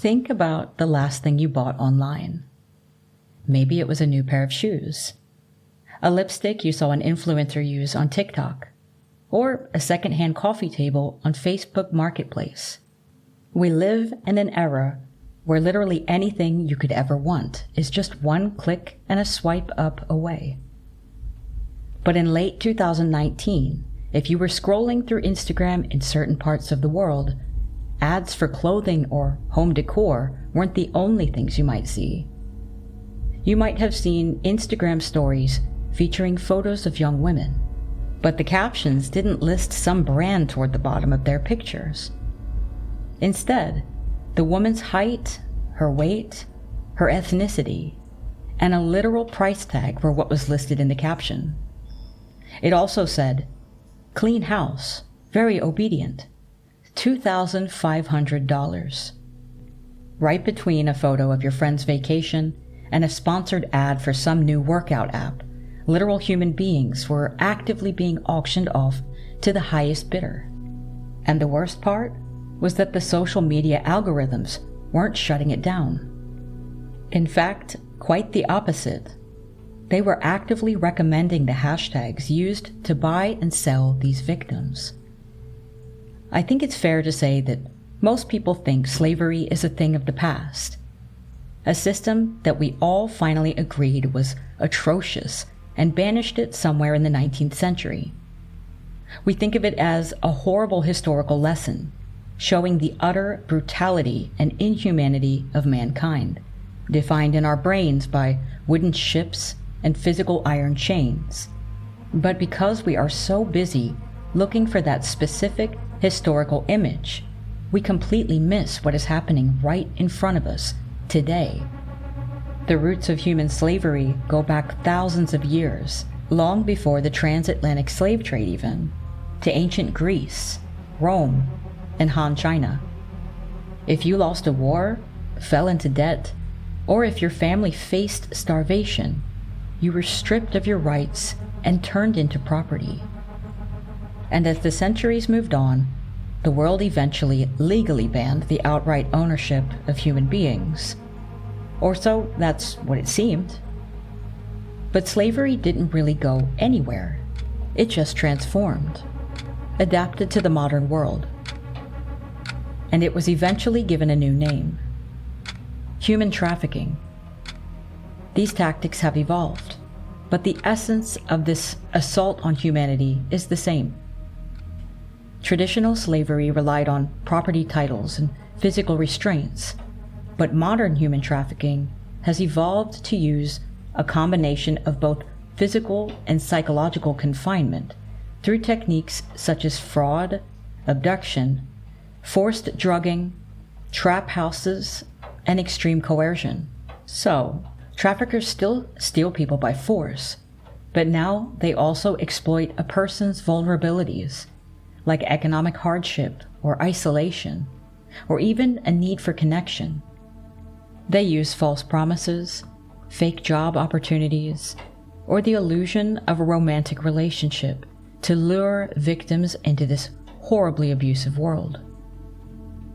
Think about the last thing you bought online. Maybe it was a new pair of shoes, a lipstick you saw an influencer use on TikTok, or a secondhand coffee table on Facebook Marketplace. We live in an era where literally anything you could ever want is just one click and a swipe up away. But in late 2019, if you were scrolling through Instagram in certain parts of the world, ads for clothing or home decor weren't the only things you might see. You might have seen Instagram stories featuring photos of young women, but the captions didn't list some brand toward the bottom of their pictures. Instead, the woman's height, her weight, her ethnicity, and a literal price tag were what was listed in the caption. It also said, "Clean house, very obedient, $2,500. Right between a photo of your friend's vacation and a sponsored ad for some new workout app, literal human beings were actively being auctioned off to the highest bidder. And the worst part was that the social media algorithms weren't shutting it down. In fact, quite the opposite. They were actively recommending the hashtags used to buy and sell these victims. I think it's fair to say that most people think slavery is a thing of the past, a system that we all finally agreed was atrocious and banished it somewhere in the 19th century. We think of it as a horrible historical lesson, showing the utter brutality and inhumanity of mankind, defined in our brains by wooden ships and physical iron chains. But because we are so busy looking for that specific historical image, we completely miss what is happening right in front of us today. The roots of human slavery go back thousands of years, long before the transatlantic slave trade even, to ancient Greece, Rome, and Han China. If you lost a war, fell into debt, or if your family faced starvation, you were stripped of your rights and turned into property. And as the centuries moved on, the world eventually legally banned the outright ownership of human beings. Or so that's what it seemed. But slavery didn't really go anywhere. It just transformed, adapted to the modern world. And it was eventually given a new name: human trafficking. These tactics have evolved, but the essence of this assault on humanity is the same. Traditional slavery relied on property titles and physical restraints, but modern human trafficking has evolved to use a combination of both physical and psychological confinement through techniques such as fraud, abduction, forced drugging, trap houses, and extreme coercion. So, traffickers still steal people by force, but now they also exploit a person's vulnerabilities, like economic hardship or isolation, or even a need for connection. They use false promises, fake job opportunities, or the illusion of a romantic relationship to lure victims into this horribly abusive world.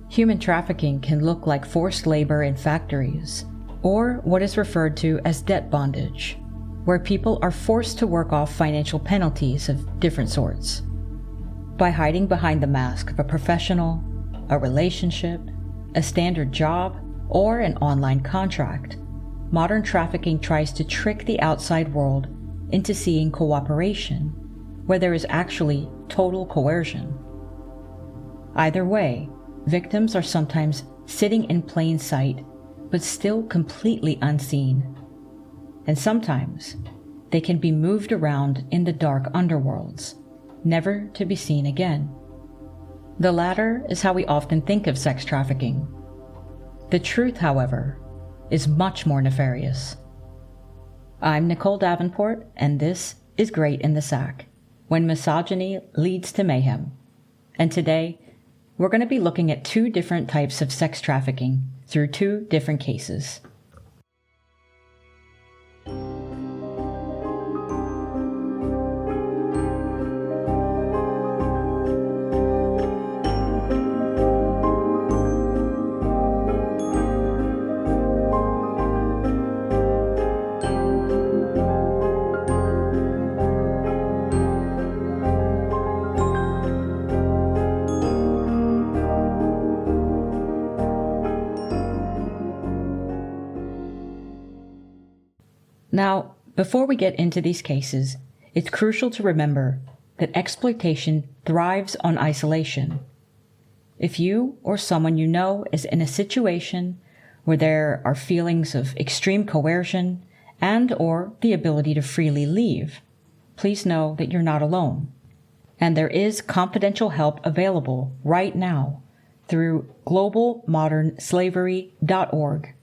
Human trafficking can look like forced labor in factories, or what is referred to as debt bondage, where people are forced to work off financial penalties of different sorts. By hiding behind the mask of a professional, a relationship, a standard job, or an online contract, modern trafficking tries to trick the outside world into seeing cooperation, where there is actually total coercion. Either way, victims are sometimes sitting in plain sight, but still completely unseen. And sometimes they can be moved around in the dark underworlds, never to be seen again. The latter is how we often think of sex trafficking. The truth, however, is much more nefarious. I'm Nicole Davenport, and this is Great in the Sack, when misogyny leads to mayhem. And today, we're going to be looking at two different types of sex trafficking through two different cases. Now, before we get into these cases, it's crucial to remember that exploitation thrives on isolation. If you or someone you know is in a situation where there are feelings of extreme coercion and or the ability to freely leave, please know that you're not alone. And there is confidential help available right now through globalmodernslavery.org.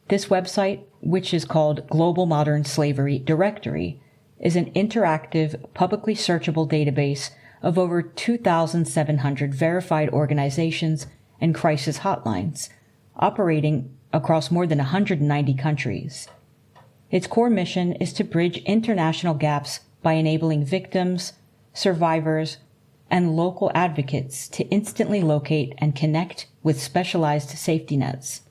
This website, which is called Global Modern Slavery Directory, is an interactive, publicly searchable database of over 2,700 verified organizations and crisis hotlines, operating across more than 190 countries. Its core mission is to bridge international gaps by enabling victims, survivors, and local advocates to instantly locate and connect with specialized safety nets.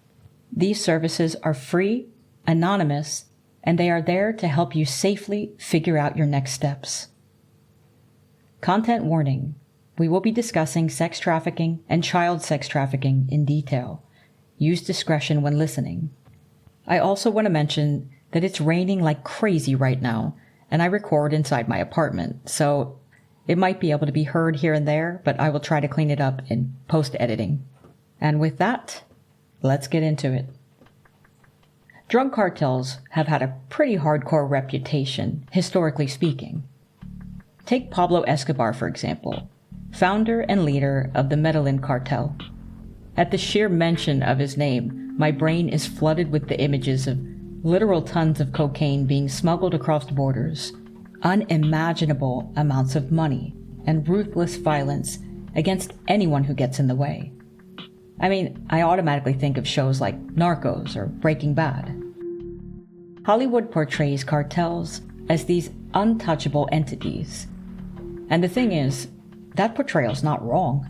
These services are free, anonymous, and they are there to help you safely figure out your next steps. Content warning: we will be discussing sex trafficking and child sex trafficking in detail. Use discretion when listening. I also want to mention that it's raining like crazy right now, and I record inside my apartment, so it might be able to be heard here and there, but I will try to clean it up in post-editing. And with that, let's get into it. Drug cartels have had a pretty hardcore reputation, historically speaking. Take Pablo Escobar, for example, founder and leader of the Medellin cartel. At the sheer mention of his name, my brain is flooded with the images of literal tons of cocaine being smuggled across borders, unimaginable amounts of money, and ruthless violence against anyone who gets in the way. I mean, I automatically think of shows like Narcos or Breaking Bad. Hollywood portrays cartels as these untouchable entities. And the thing is, that portrayal's not wrong.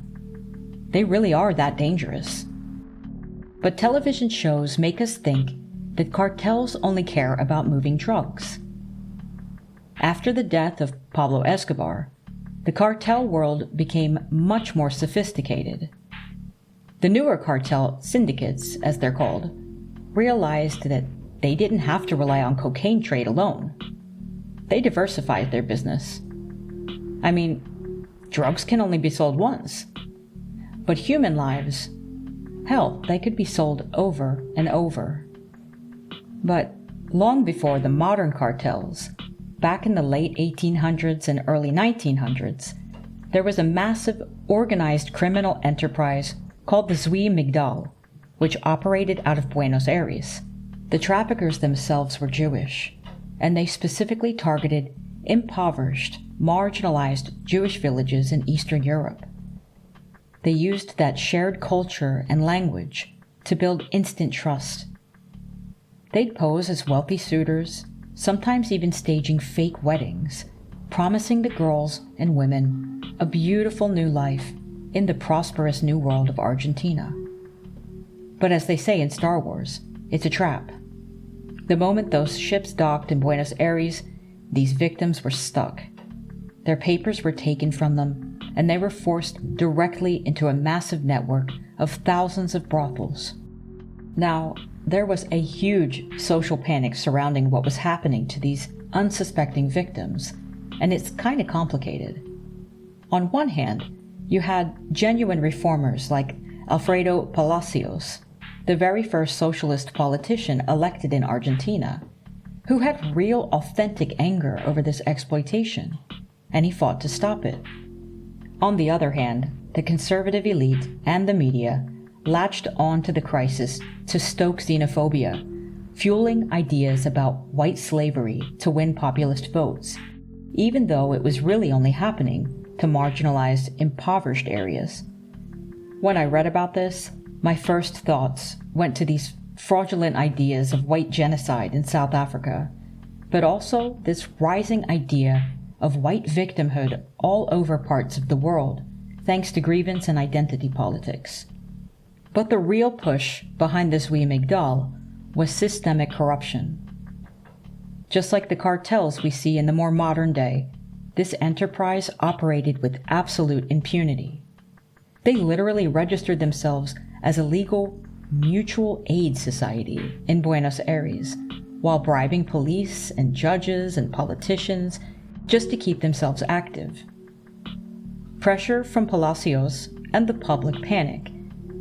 They really are that dangerous. But television shows make us think that cartels only care about moving drugs. After the death of Pablo Escobar, the cartel world became much more sophisticated. The newer cartel syndicates, as they're called, realized that they didn't have to rely on cocaine trade alone. They diversified their business. I mean, drugs can only be sold once. But human lives, hell, they could be sold over and over. But long before the modern cartels, back in the late 1800s and early 1900s, there was a massive organized criminal enterprise called the Zwi Migdal, which operated out of Buenos Aires. The traffickers themselves were Jewish, and they specifically targeted impoverished, marginalized Jewish villages in Eastern Europe. They used that shared culture and language to build instant trust. They'd pose as wealthy suitors, sometimes even staging fake weddings, promising the girls and women a beautiful new life in the prosperous new world of Argentina. But as they say in Star Wars, it's a trap. The moment those ships docked in Buenos Aires, these victims were stuck. Their papers were taken from them, and they were forced directly into a massive network of thousands of brothels. Now, there was a huge social panic surrounding what was happening to these unsuspecting victims, and it's kind of complicated. On one hand, you had genuine reformers like Alfredo Palacios, the very first socialist politician elected in Argentina, who had real, authentic anger over this exploitation, and he fought to stop it. On the other hand, the conservative elite and the media latched on to the crisis to stoke xenophobia, fueling ideas about white slavery to win populist votes, even though it was really only happening to marginalized, impoverished areas. When I read about this, my first thoughts went to these fraudulent ideas of white genocide in South Africa, but also this rising idea of white victimhood all over parts of the world, thanks to grievance and identity politics. But the real push behind this Zwi Migdal was systemic corruption. Just like the cartels we see in the more modern day, this enterprise operated with absolute impunity. They literally registered themselves as a legal mutual aid society in Buenos Aires, while bribing police and judges and politicians just to keep themselves active. Pressure from Palacios and the public panic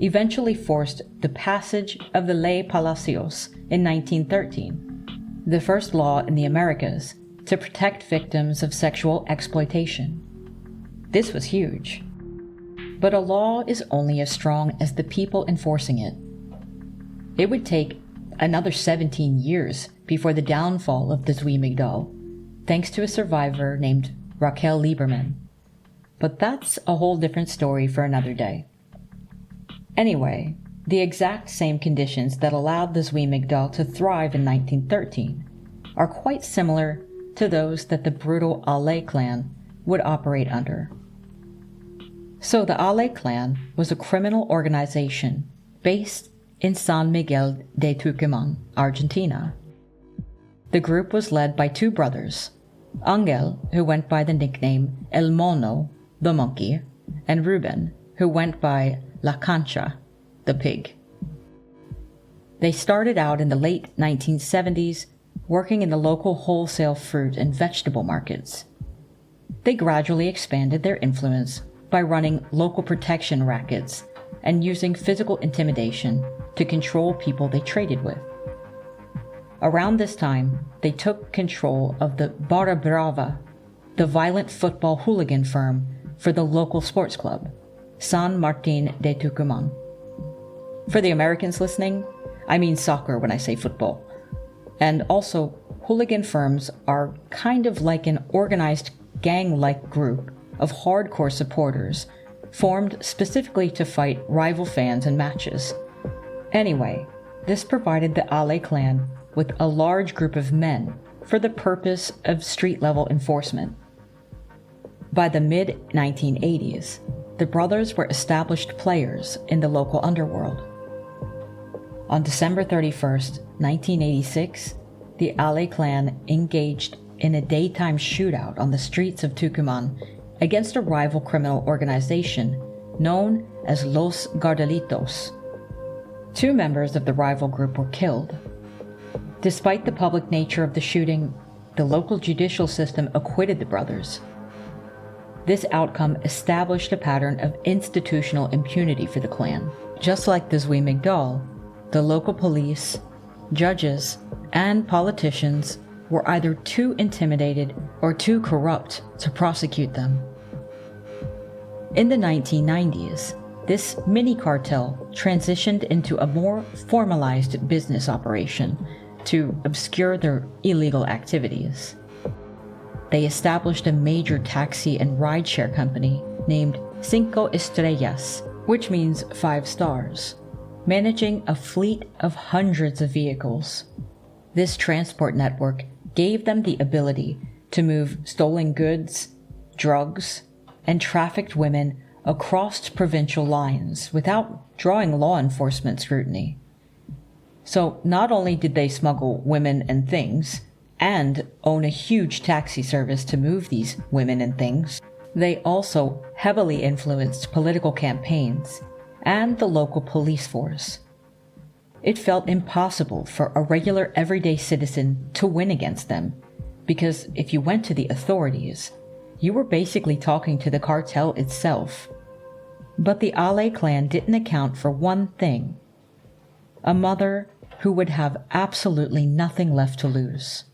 eventually forced the passage of the Ley Palacios in 1913, the first law in the Americas to protect victims of sexual exploitation. This was huge. But a law is only as strong as the people enforcing it. It would take another 17 years before the downfall of the Zwi Migdal, thanks to a survivor named Raquel Lieberman. But that's a whole different story for another day. Anyway, the exact same conditions that allowed the Zwi Migdal to thrive in 1913 are quite similar to those that the brutal Ale clan would operate under. So the Ale clan was a criminal organization based in San Miguel de Tucumán, Argentina. The group was led by two brothers, Angel, who went by the nickname El Mono, the monkey, and Ruben, who went by La Cancha, the pig. They started out in the late 1970s working in the local wholesale fruit and vegetable markets. They gradually expanded their influence by running local protection rackets and using physical intimidation to control people they traded with. Around this time, they took control of the Barra Brava, the violent football hooligan firm for the local sports club, San Martín de Tucumán. For the Americans listening, I mean soccer when I say football. And also, hooligan firms are kind of like an organized gang-like group of hardcore supporters formed specifically to fight rival fans in matches. Anyway, this provided the Ale clan with a large group of men for the purpose of street-level enforcement. By the mid-1980s, the brothers were established players in the local underworld. On December 31st, 1986, the Ale clan engaged in a daytime shootout on the streets of Tucumán against a rival criminal organization known as Los Gardelitos. 2 members of the rival group were killed. Despite the public nature of the shooting, the local judicial system acquitted the brothers. This outcome established a pattern of institutional impunity for the clan. Just like the Zwi Migdal, the local police, judges, and politicians were either too intimidated or too corrupt to prosecute them. In the 1990s, this mini-cartel transitioned into a more formalized business operation to obscure their illegal activities. They established a major taxi and rideshare company named Cinco Estrellas, which means 5 stars, managing a fleet of hundreds of vehicles. This transport network gave them the ability to move stolen goods, drugs, and trafficked women across provincial lines without drawing law enforcement scrutiny. So not only did they smuggle women and things, and own a huge taxi service to move these women and things, they also heavily influenced political campaigns and the local police force. It felt impossible for a regular everyday citizen to win against them, because if you went to the authorities, you were basically talking to the cartel itself. But the Ale clan didn't account for one thing: a mother who would have absolutely nothing left to lose.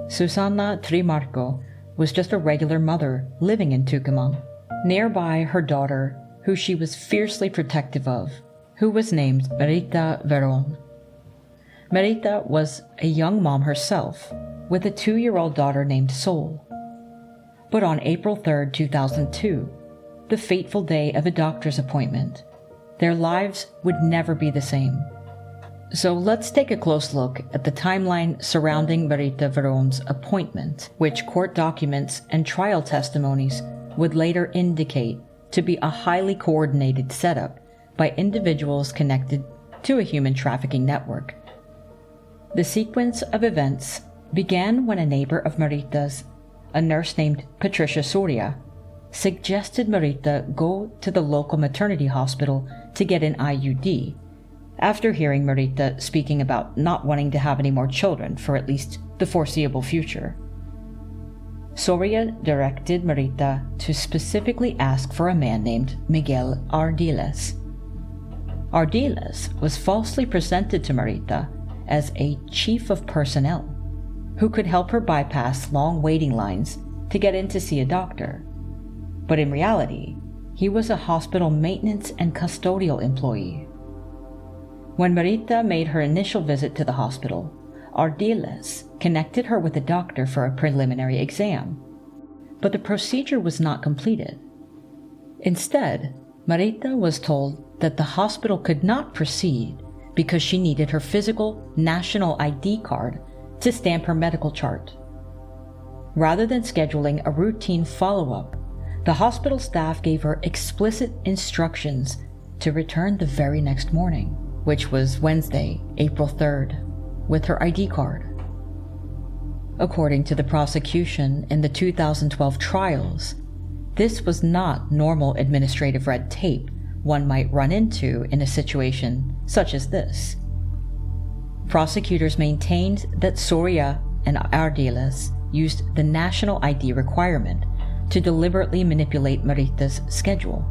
Susana Trimarco was just a regular mother living in Tucumán, nearby her daughter, who she was fiercely protective of, who was named Marita Verón. Marita was a young mom herself, with a 2-year-old daughter named Sol. But on April 3, 2002, the fateful day of a doctor's appointment, their lives would never be the same. So let's take a close look at the timeline surrounding Marita Verón's appointment, which court documents and trial testimonies would later indicate to be a highly coordinated setup by individuals connected to a human trafficking network. The sequence of events began when a neighbor of Marita's, a nurse named Patricia Soria, suggested Marita go to the local maternity hospital to get an IUD, after hearing Marita speaking about not wanting to have any more children for at least the foreseeable future. Soria directed Marita to specifically ask for a man named Miguel Ardiles. Ardiles was falsely presented to Marita as a chief of personnel who could help her bypass long waiting lines to get in to see a doctor. But in reality, he was a hospital maintenance and custodial employee. When Marita made her initial visit to the hospital, Ardiles connected her with a doctor for a preliminary exam, but the procedure was not completed. Instead, Marita was told that the hospital could not proceed because she needed her physical national ID card to stamp her medical chart. Rather than scheduling a routine follow-up, the hospital staff gave her explicit instructions to return the very next morning, which was Wednesday, April 3rd, with her ID card. According to the prosecution in the 2012 trials, this was not normal administrative red tape one might run into in a situation such as this. Prosecutors maintained that Soria and Ardiles used the national ID requirement to deliberately manipulate Marita's schedule.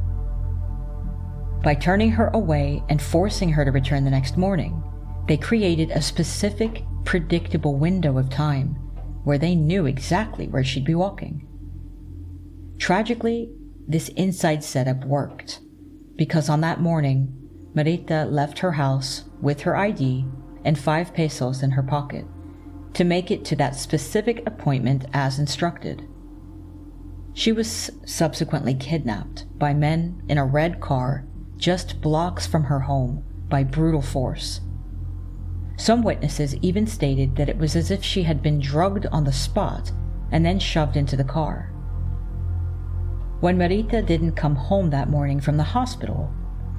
By turning her away and forcing her to return the next morning, they created a specific, predictable window of time where they knew exactly where she'd be walking. Tragically, this inside setup worked, because on that morning, Marita left her house with her ID and 5 pesos in her pocket to make it to that specific appointment as instructed. She was subsequently kidnapped by men in a red car just blocks from her home by brutal force. Some witnesses even stated that it was as if she had been drugged on the spot and then shoved into the car. When Marita didn't come home that morning from the hospital,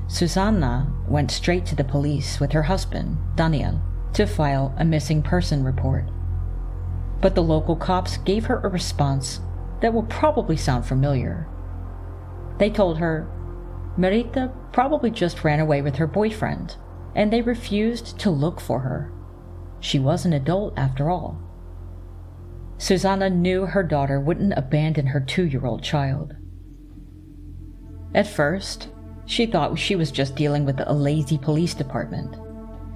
Susanna went straight to the police with her husband, Daniel, to file a missing person report. But the local cops gave her a response that will probably sound familiar. They told her Marita probably just ran away with her boyfriend, and they refused to look for her. She was an adult after all. Susanna knew her daughter wouldn't abandon her 2-year-old child. At first, she thought she was just dealing with a lazy police department.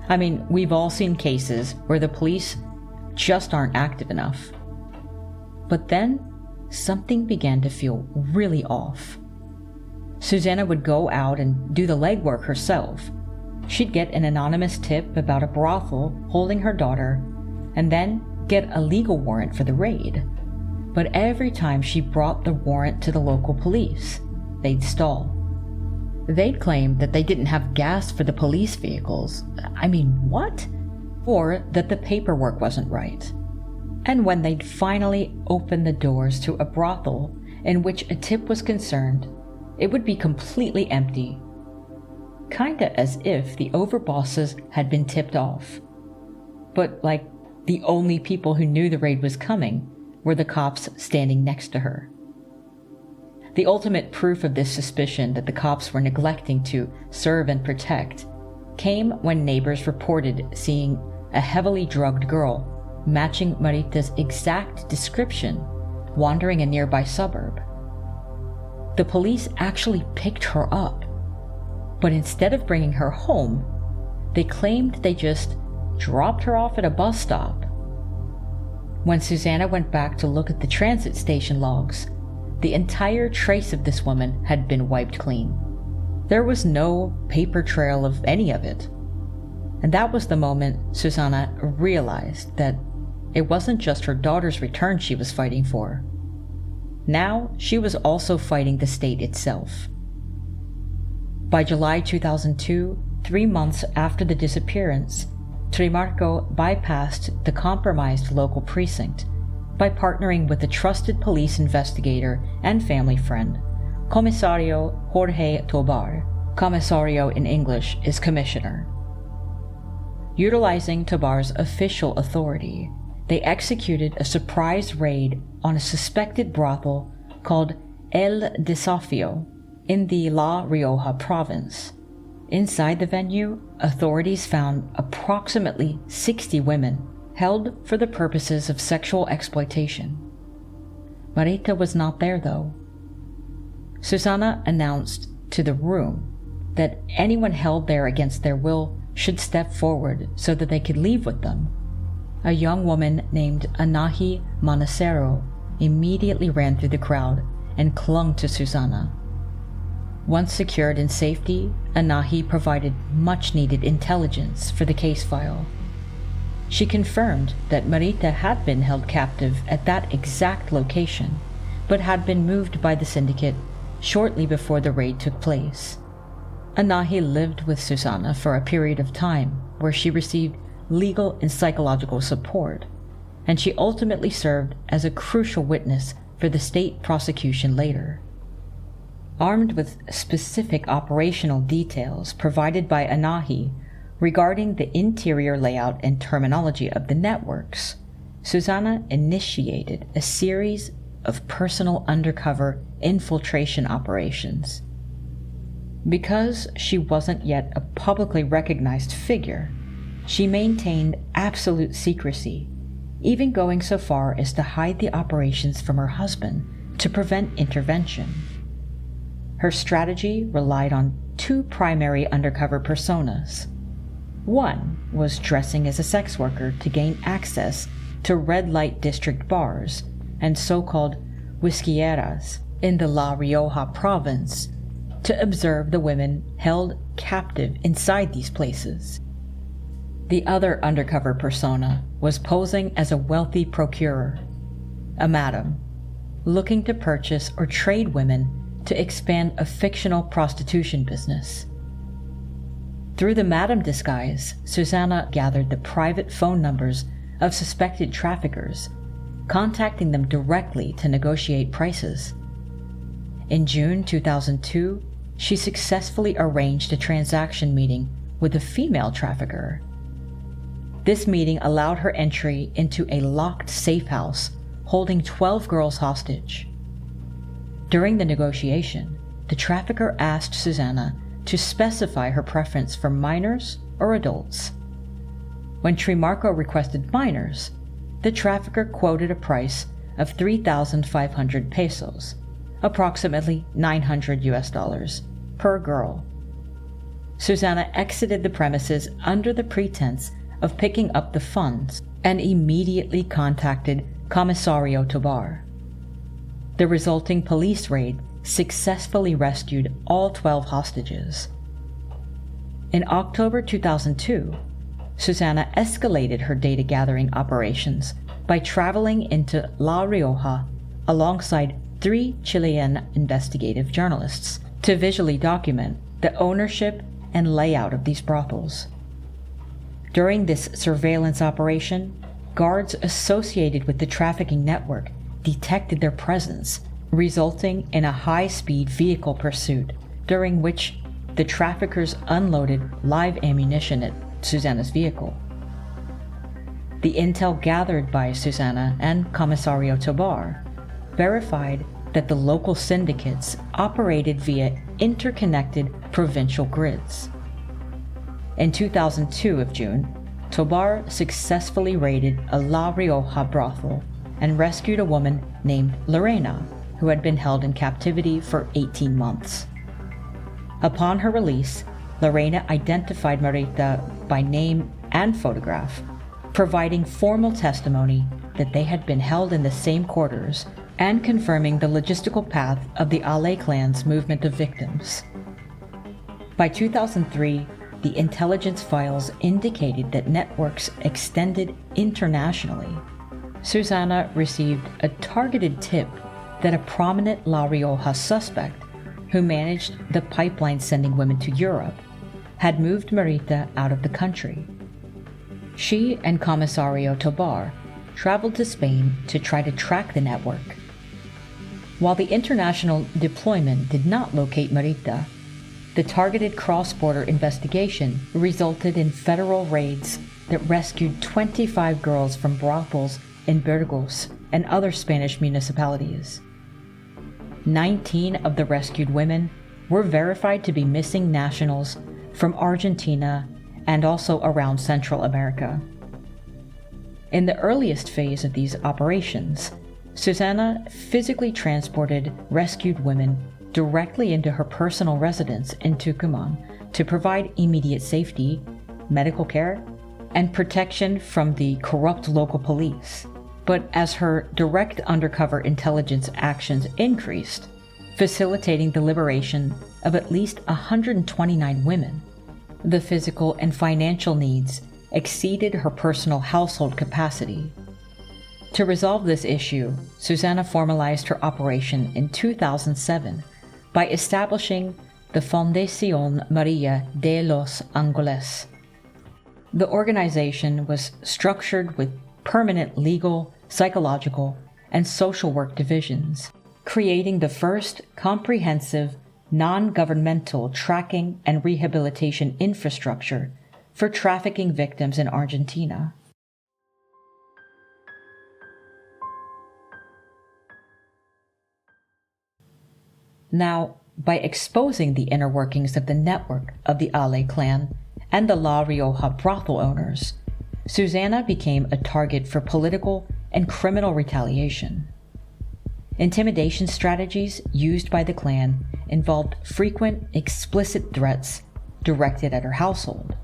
I mean, we've all seen cases where the police just aren't active enough. But then, something began to feel really off. Susanna would go out and do the legwork herself. She'd get an anonymous tip about a brothel holding her daughter, and then get a legal warrant for the raid. But every time she brought the warrant to the local police, they'd stall. They'd claim that they didn't have gas for the police vehicles. I mean, what? Or that the paperwork wasn't right. And when they'd finally open the doors to a brothel in which a tip was concerned, it would be completely empty. Kinda as if the overbosses had been tipped off. But like, the only people who knew the raid was coming were the cops standing next to her. The ultimate proof of this suspicion that the cops were neglecting to serve and protect came when neighbors reported seeing a heavily drugged girl matching Marita's exact description wandering a nearby suburb. The police actually picked her up, but instead of bringing her home, they claimed they just dropped her off at a bus stop. When Susanna went back to look at the transit station logs, the entire trace of this woman had been wiped clean. There was no paper trail of any of it. And that was the moment Susanna realized that it wasn't just her daughter's return she was fighting for. Now she was also fighting the state itself. By July 2002, 3 months after the disappearance, Trimarco bypassed the compromised local precinct by partnering with a trusted police investigator and family friend, Comisario Jorge Tobar. Comisario in English is commissioner. Utilizing Tobar's official authority, they executed a surprise raid on a suspected brothel called El Desafio in the La Rioja province. Inside the venue, authorities found approximately 60 women held for the purposes of sexual exploitation. Marita was not there, though. Susanna announced to the room that anyone held there against their will should step forward so that they could leave with them. A young woman named Anahi Manacero immediately ran through the crowd and clung to Susanna. Once secured in safety, Anahi provided much-needed intelligence for the case file. She confirmed that Marita had been held captive at that exact location, but had been moved by the syndicate shortly before the raid took place. Anahi lived with Susanna for a period of time where she received legal and psychological support, and she ultimately served as a crucial witness for the state prosecution later. Armed with specific operational details provided by Anahi regarding the interior layout and terminology of the networks, Susanna initiated a series of personal undercover infiltration operations. Because she wasn't yet a publicly recognized figure, she maintained absolute secrecy, even going so far as to hide the operations from her husband to prevent intervention. Her strategy relied on two primary undercover personas. One was dressing as a sex worker to gain access to red light district bars and so-called whiskeyeras in the La Rioja province to observe the women held captive inside these places. The other undercover persona was posing as a wealthy procurer, a madam, looking to purchase or trade women to expand a fictional prostitution business. Through the madam disguise, Susanna gathered the private phone numbers of suspected traffickers, contacting them directly to negotiate prices. In June 2002, she successfully arranged a transaction meeting with a female trafficker. This meeting allowed her entry into a locked safe house holding 12 girls hostage. During the negotiation, the trafficker asked Susanna to specify her preference for minors or adults. When Trimarco requested minors, the trafficker quoted a price of 3,500 pesos, approximately $900 per girl. Susanna exited the premises under the pretense of picking up the funds and immediately contacted Comisario Tobar. The resulting police raid successfully rescued all 12 hostages. In October 2002, Susanna escalated her data gathering operations by traveling into La Rioja alongside 3 Chilean investigative journalists to visually document the ownership and layout of these brothels. During this surveillance operation, guards associated with the trafficking network detected their presence, resulting in a high-speed vehicle pursuit, during which the traffickers unloaded live ammunition at Susanna's vehicle. The intel gathered by Susanna and Comisario Tobar verified that the local syndicates operated via interconnected provincial grids. In 2002 of June, Tobar successfully raided a La Rioja brothel and rescued a woman named Lorena, who had been held in captivity for 18 months. Upon her release, Lorena identified Marita by name and photograph, providing formal testimony that they had been held in the same quarters and confirming the logistical path of the Ale clan's movement of victims. By 2003, the intelligence files indicated that networks extended internationally. Susanna received a targeted tip that a prominent La Rioja suspect, who managed the pipeline sending women to Europe, had moved Marita out of the country. She and Comisario Tobar traveled to Spain to try to track the network. While the international deployment did not locate Marita, the targeted cross-border investigation resulted in federal raids that rescued 25 girls from brothels in Burgos and other Spanish municipalities. 19 of the rescued women were verified to be missing nationals from Argentina and also around Central America. In the earliest phase of these operations, Susanna physically transported rescued women directly into her personal residence in Tucumán to provide immediate safety, medical care, and protection from the corrupt local police. But as her direct undercover intelligence actions increased, facilitating the liberation of at least 129 women, the physical and financial needs exceeded her personal household capacity. To resolve this issue, Susanna formalized her operation in 2007 by establishing the Fundación María de los Ángeles. The organization was structured with permanent legal, psychological, and social work divisions, creating the first comprehensive, non-governmental tracking and rehabilitation infrastructure for trafficking victims in Argentina. Now, by exposing the inner workings of the network of the Ale clan and the La Rioja brothel owners, Susanna became a target for political and criminal retaliation. Intimidation strategies used by the clan involved frequent, explicit threats directed at her household.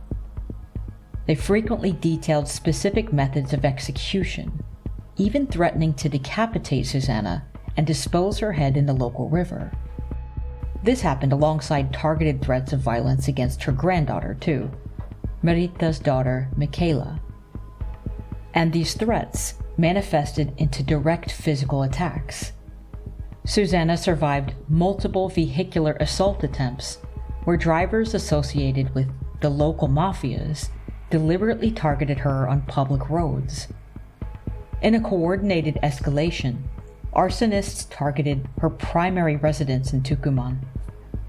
They frequently detailed specific methods of execution, even threatening to decapitate Susanna and dispose her head in the local river. This happened alongside targeted threats of violence against her granddaughter, too, Marita's daughter, Michaela. And these threats manifested into direct physical attacks. Susanna survived multiple vehicular assault attempts where drivers associated with the local mafias deliberately targeted her on public roads. In a coordinated escalation, arsonists targeted her primary residence in Tucumán.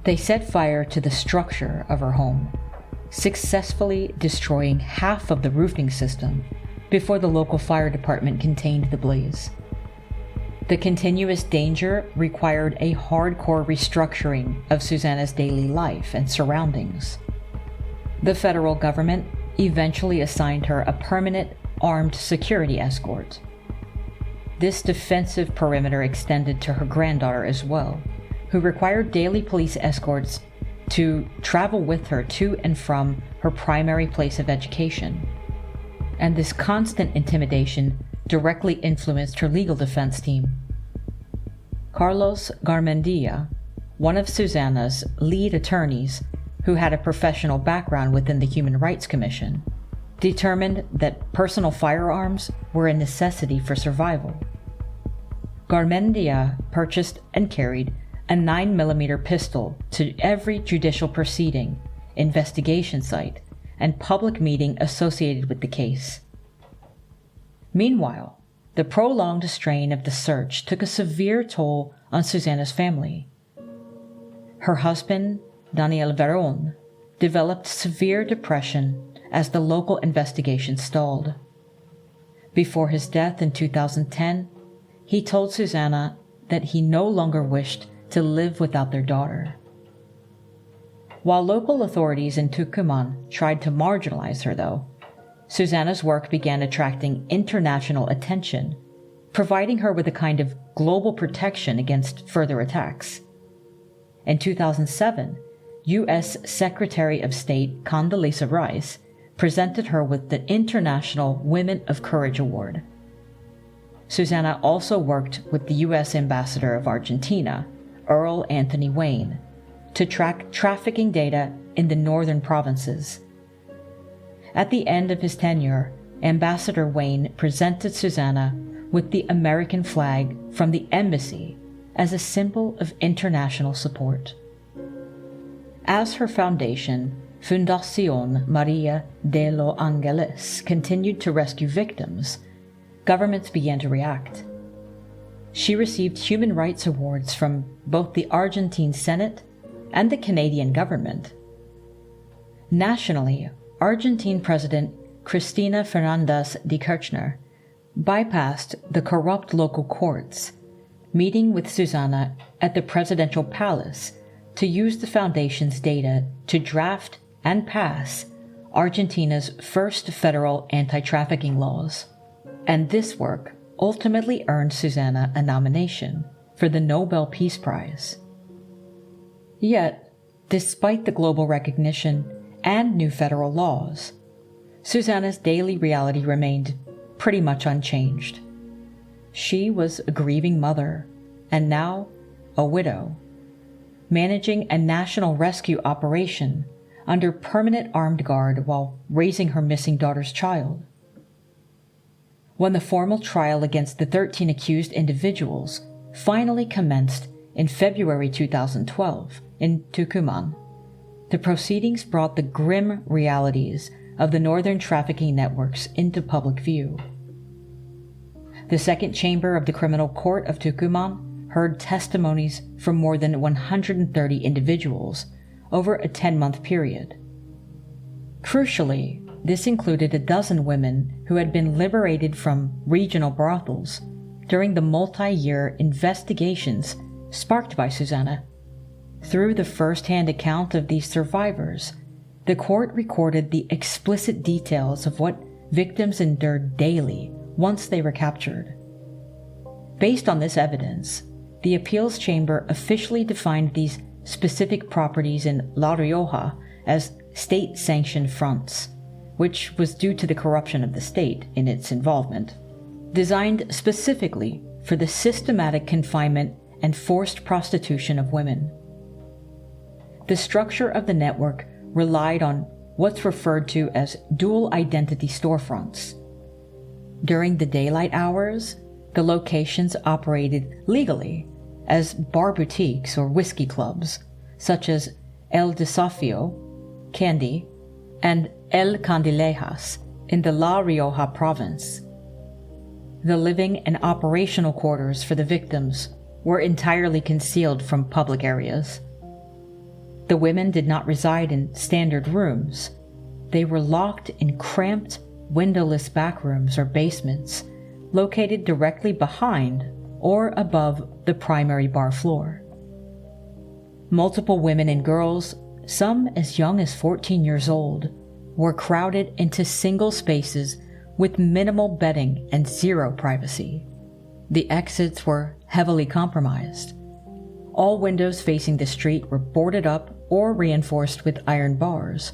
They set fire to the structure of her home, successfully destroying half of the roofing system before the local fire department contained the blaze. The continuous danger required a hardcore restructuring of Susanna's daily life and surroundings. The federal government eventually assigned her a permanent armed security escort. This defensive perimeter extended to her granddaughter as well, who required daily police escorts to travel with her to and from her primary place of education. And this constant intimidation directly influenced her legal defense team. Carlos Garmendia, one of Susanna's lead attorneys who had a professional background within the Human Rights Commission, determined that personal firearms were a necessity for survival. Garmendia purchased and carried a 9mm pistol to every judicial proceeding, investigation site, and public meeting associated with the case. Meanwhile, the prolonged strain of the search took a severe toll on Susanna's family. Her husband, Daniel Verón, developed severe depression as the local investigation stalled. Before his death in 2010, he told Susanna that he no longer wished to live without their daughter. While local authorities in Tucumán tried to marginalize her, though, Susanna's work began attracting international attention, providing her with a kind of global protection against further attacks. In 2007, U.S. Secretary of State Condoleezza Rice presented her with the International Women of Courage Award. Susanna also worked with the U.S. Ambassador of Argentina, Earl Anthony Wayne, to track trafficking data in the northern provinces. At the end of his tenure, Ambassador Wayne presented Susanna with the American flag from the embassy as a symbol of international support. As her foundation, Fundación María de los Ángeles, continued to rescue victims, governments began to react. She received human rights awards from both the Argentine Senate and the Canadian government. Nationally, Argentine President Cristina Fernández de Kirchner bypassed the corrupt local courts, meeting with Susanna at the presidential palace to use the foundation's data to draft and pass Argentina's first federal anti-trafficking laws. And this work ultimately earned Susanna a nomination for the Nobel Peace Prize. Yet, despite the global recognition and new federal laws, Susanna's daily reality remained pretty much unchanged. She was a grieving mother, and now a widow, managing a national rescue operation under permanent armed guard while raising her missing daughter's child. When the formal trial against the 13 accused individuals finally commenced in February 2012 in Tucumán, the proceedings brought the grim realities of the northern trafficking networks into public view. The second chamber of the Criminal Court of Tucumán heard testimonies from more than 130 individuals over a 10-month period. Crucially, this included a dozen women who had been liberated from regional brothels during the multi-year investigations sparked by Susanna. Through the first-hand account of these survivors, the court recorded the explicit details of what victims endured daily once they were captured. Based on this evidence, the appeals chamber officially defined these specific properties in La Rioja as state-sanctioned fronts, which was due to the corruption of the state in its involvement, designed specifically for the systematic confinement and forced prostitution of women. The structure of the network relied on what's referred to as dual identity storefronts. During the daylight hours, the locations operated legally as bar boutiques or whiskey clubs, such as El Desafío, Candy, and El Candilejas in the La Rioja province. The living and operational quarters for the victims were entirely concealed from public areas. The women did not reside in standard rooms. They were locked in cramped, windowless back rooms or basements located directly behind or above the primary bar floor. Multiple women and girls, some as young as 14 years old, were crowded into single spaces with minimal bedding and zero privacy. The exits were heavily compromised. All windows facing the street were boarded up or reinforced with iron bars,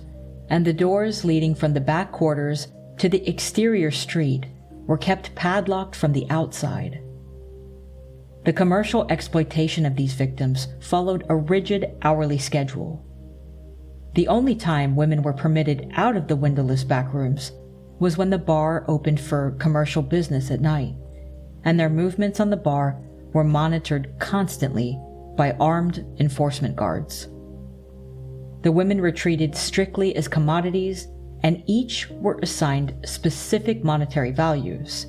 and the doors leading from the back quarters to the exterior street were kept padlocked from the outside. The commercial exploitation of these victims followed a rigid hourly schedule. The only time women were permitted out of the windowless back rooms was when the bar opened for commercial business at night, and their movements on the bar were monitored constantly by armed enforcement guards. The women were treated strictly as commodities, and each were assigned specific monetary values.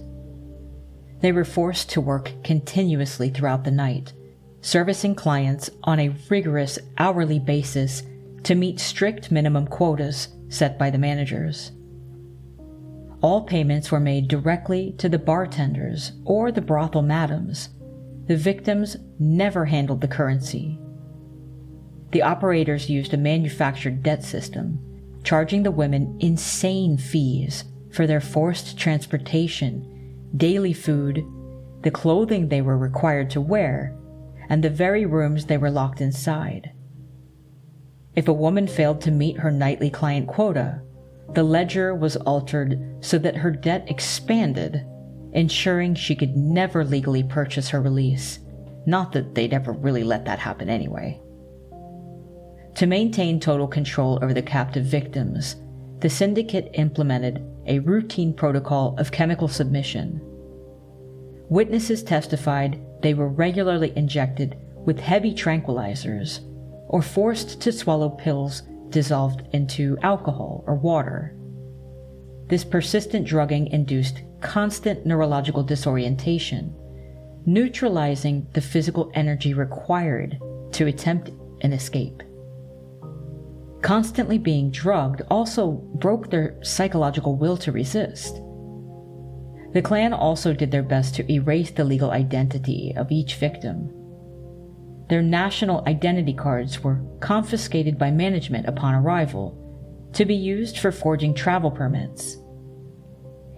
They were forced to work continuously throughout the night, servicing clients on a rigorous hourly basis to meet strict minimum quotas set by the managers. All payments were made directly to the bartenders or the brothel madams. The victims never handled the currency. The operators used a manufactured debt system, charging the women insane fees for their forced transportation, daily food, the clothing they were required to wear, and the very rooms they were locked inside. If a woman failed to meet her nightly client quota, the ledger was altered so that her debt expanded, ensuring she could never legally purchase her release. Not that they'd ever really let that happen anyway. To maintain total control over the captive victims, the syndicate implemented a routine protocol of chemical submission. Witnesses testified they were regularly injected with heavy tranquilizers or forced to swallow pills dissolved into alcohol or water. This persistent drugging induced constant neurological disorientation, neutralizing the physical energy required to attempt an escape. Constantly being drugged also broke their psychological will to resist. The clan also did their best to erase the legal identity of each victim. Their national identity cards were confiscated by management upon arrival, to be used for forging travel permits.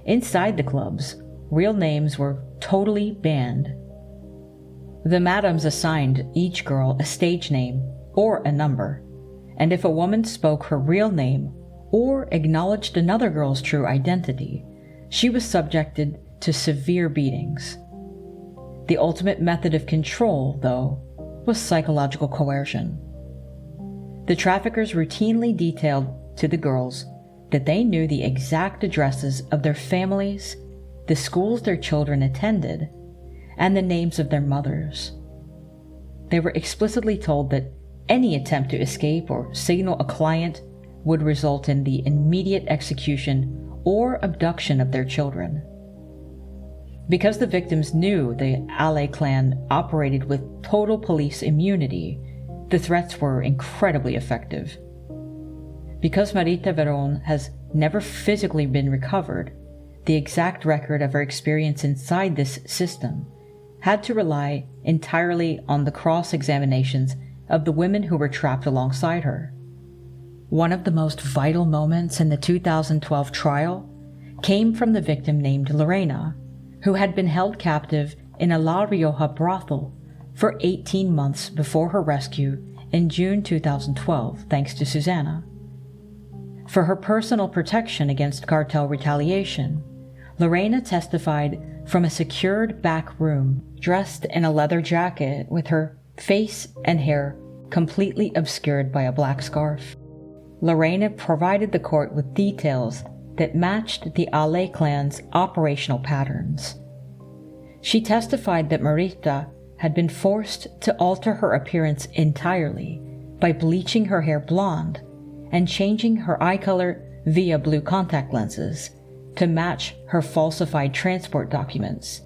Inside the clubs, real names were totally banned. The madams assigned each girl a stage name or a number, and if a woman spoke her real name or acknowledged another girl's true identity, she was subjected to severe beatings. The ultimate method of control, though, was psychological coercion. The traffickers routinely detailed to the girls that they knew the exact addresses of their families, the schools their children attended, and the names of their mothers. They were explicitly told that any attempt to escape or signal a client would result in the immediate execution or abduction of their children. Because the victims knew the Ale clan operated with total police immunity, the threats were incredibly effective. Because Marita Verón has never physically been recovered, the exact record of her experience inside this system had to rely entirely on the cross-examinations of the women who were trapped alongside her. One of the most vital moments in the 2012 trial came from the victim named Lorena, who had been held captive in a La Rioja brothel for 18 months before her rescue in June 2012, thanks to Susana. For her personal protection against cartel retaliation, Lorena testified from a secured back room, dressed in a leather jacket with her face and hair completely obscured by a black scarf. Lorena provided the court with details that matched the Ale clan's operational patterns. She testified that Marita had been forced to alter her appearance entirely by bleaching her hair blonde and changing her eye color via blue contact lenses to match her falsified transport documents.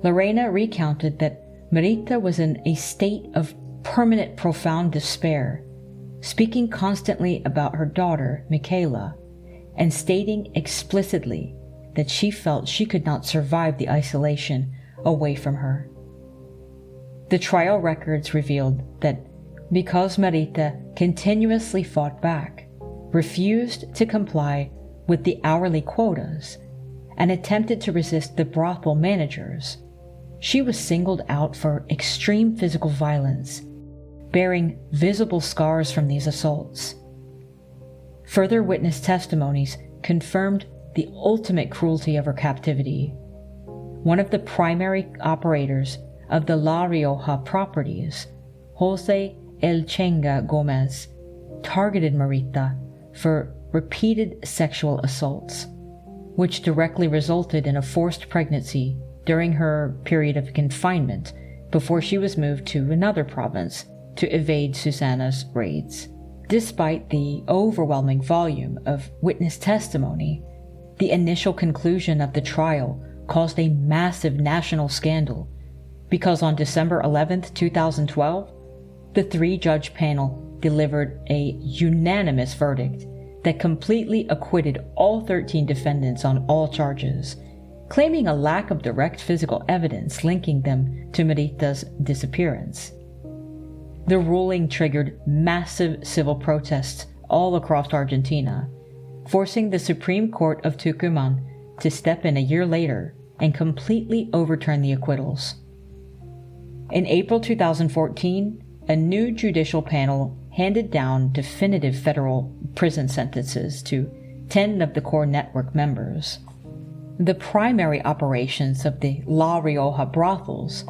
Lorena recounted that Marita was in a state of permanent profound despair, speaking constantly about her daughter, Michaela, and stating explicitly that she felt she could not survive the isolation away from her. The trial records revealed that because Marita continuously fought back, refused to comply with the hourly quotas, and attempted to resist the brothel managers, she was singled out for extreme physical violence, bearing visible scars from these assaults. Further witness testimonies confirmed the ultimate cruelty of her captivity. One of the primary operators of the La Rioja properties, Jose El Chenga Gomez, targeted Marita for repeated sexual assaults, which directly resulted in a forced pregnancy during her period of confinement before she was moved to another province to evade Susana's raids. Despite the overwhelming volume of witness testimony, the initial conclusion of the trial caused a massive national scandal because on December 11, 2012, the three-judge panel delivered a unanimous verdict that completely acquitted all 13 defendants on all charges, claiming a lack of direct physical evidence linking them to Marita's disappearance. The ruling triggered massive civil protests all across Argentina, forcing the Supreme Court of Tucumán to step in a year later and completely overturn the acquittals. In April 2014, a new judicial panel handed down definitive federal prison sentences to 10 of the core network members. The primary operations of the La Rioja brothels,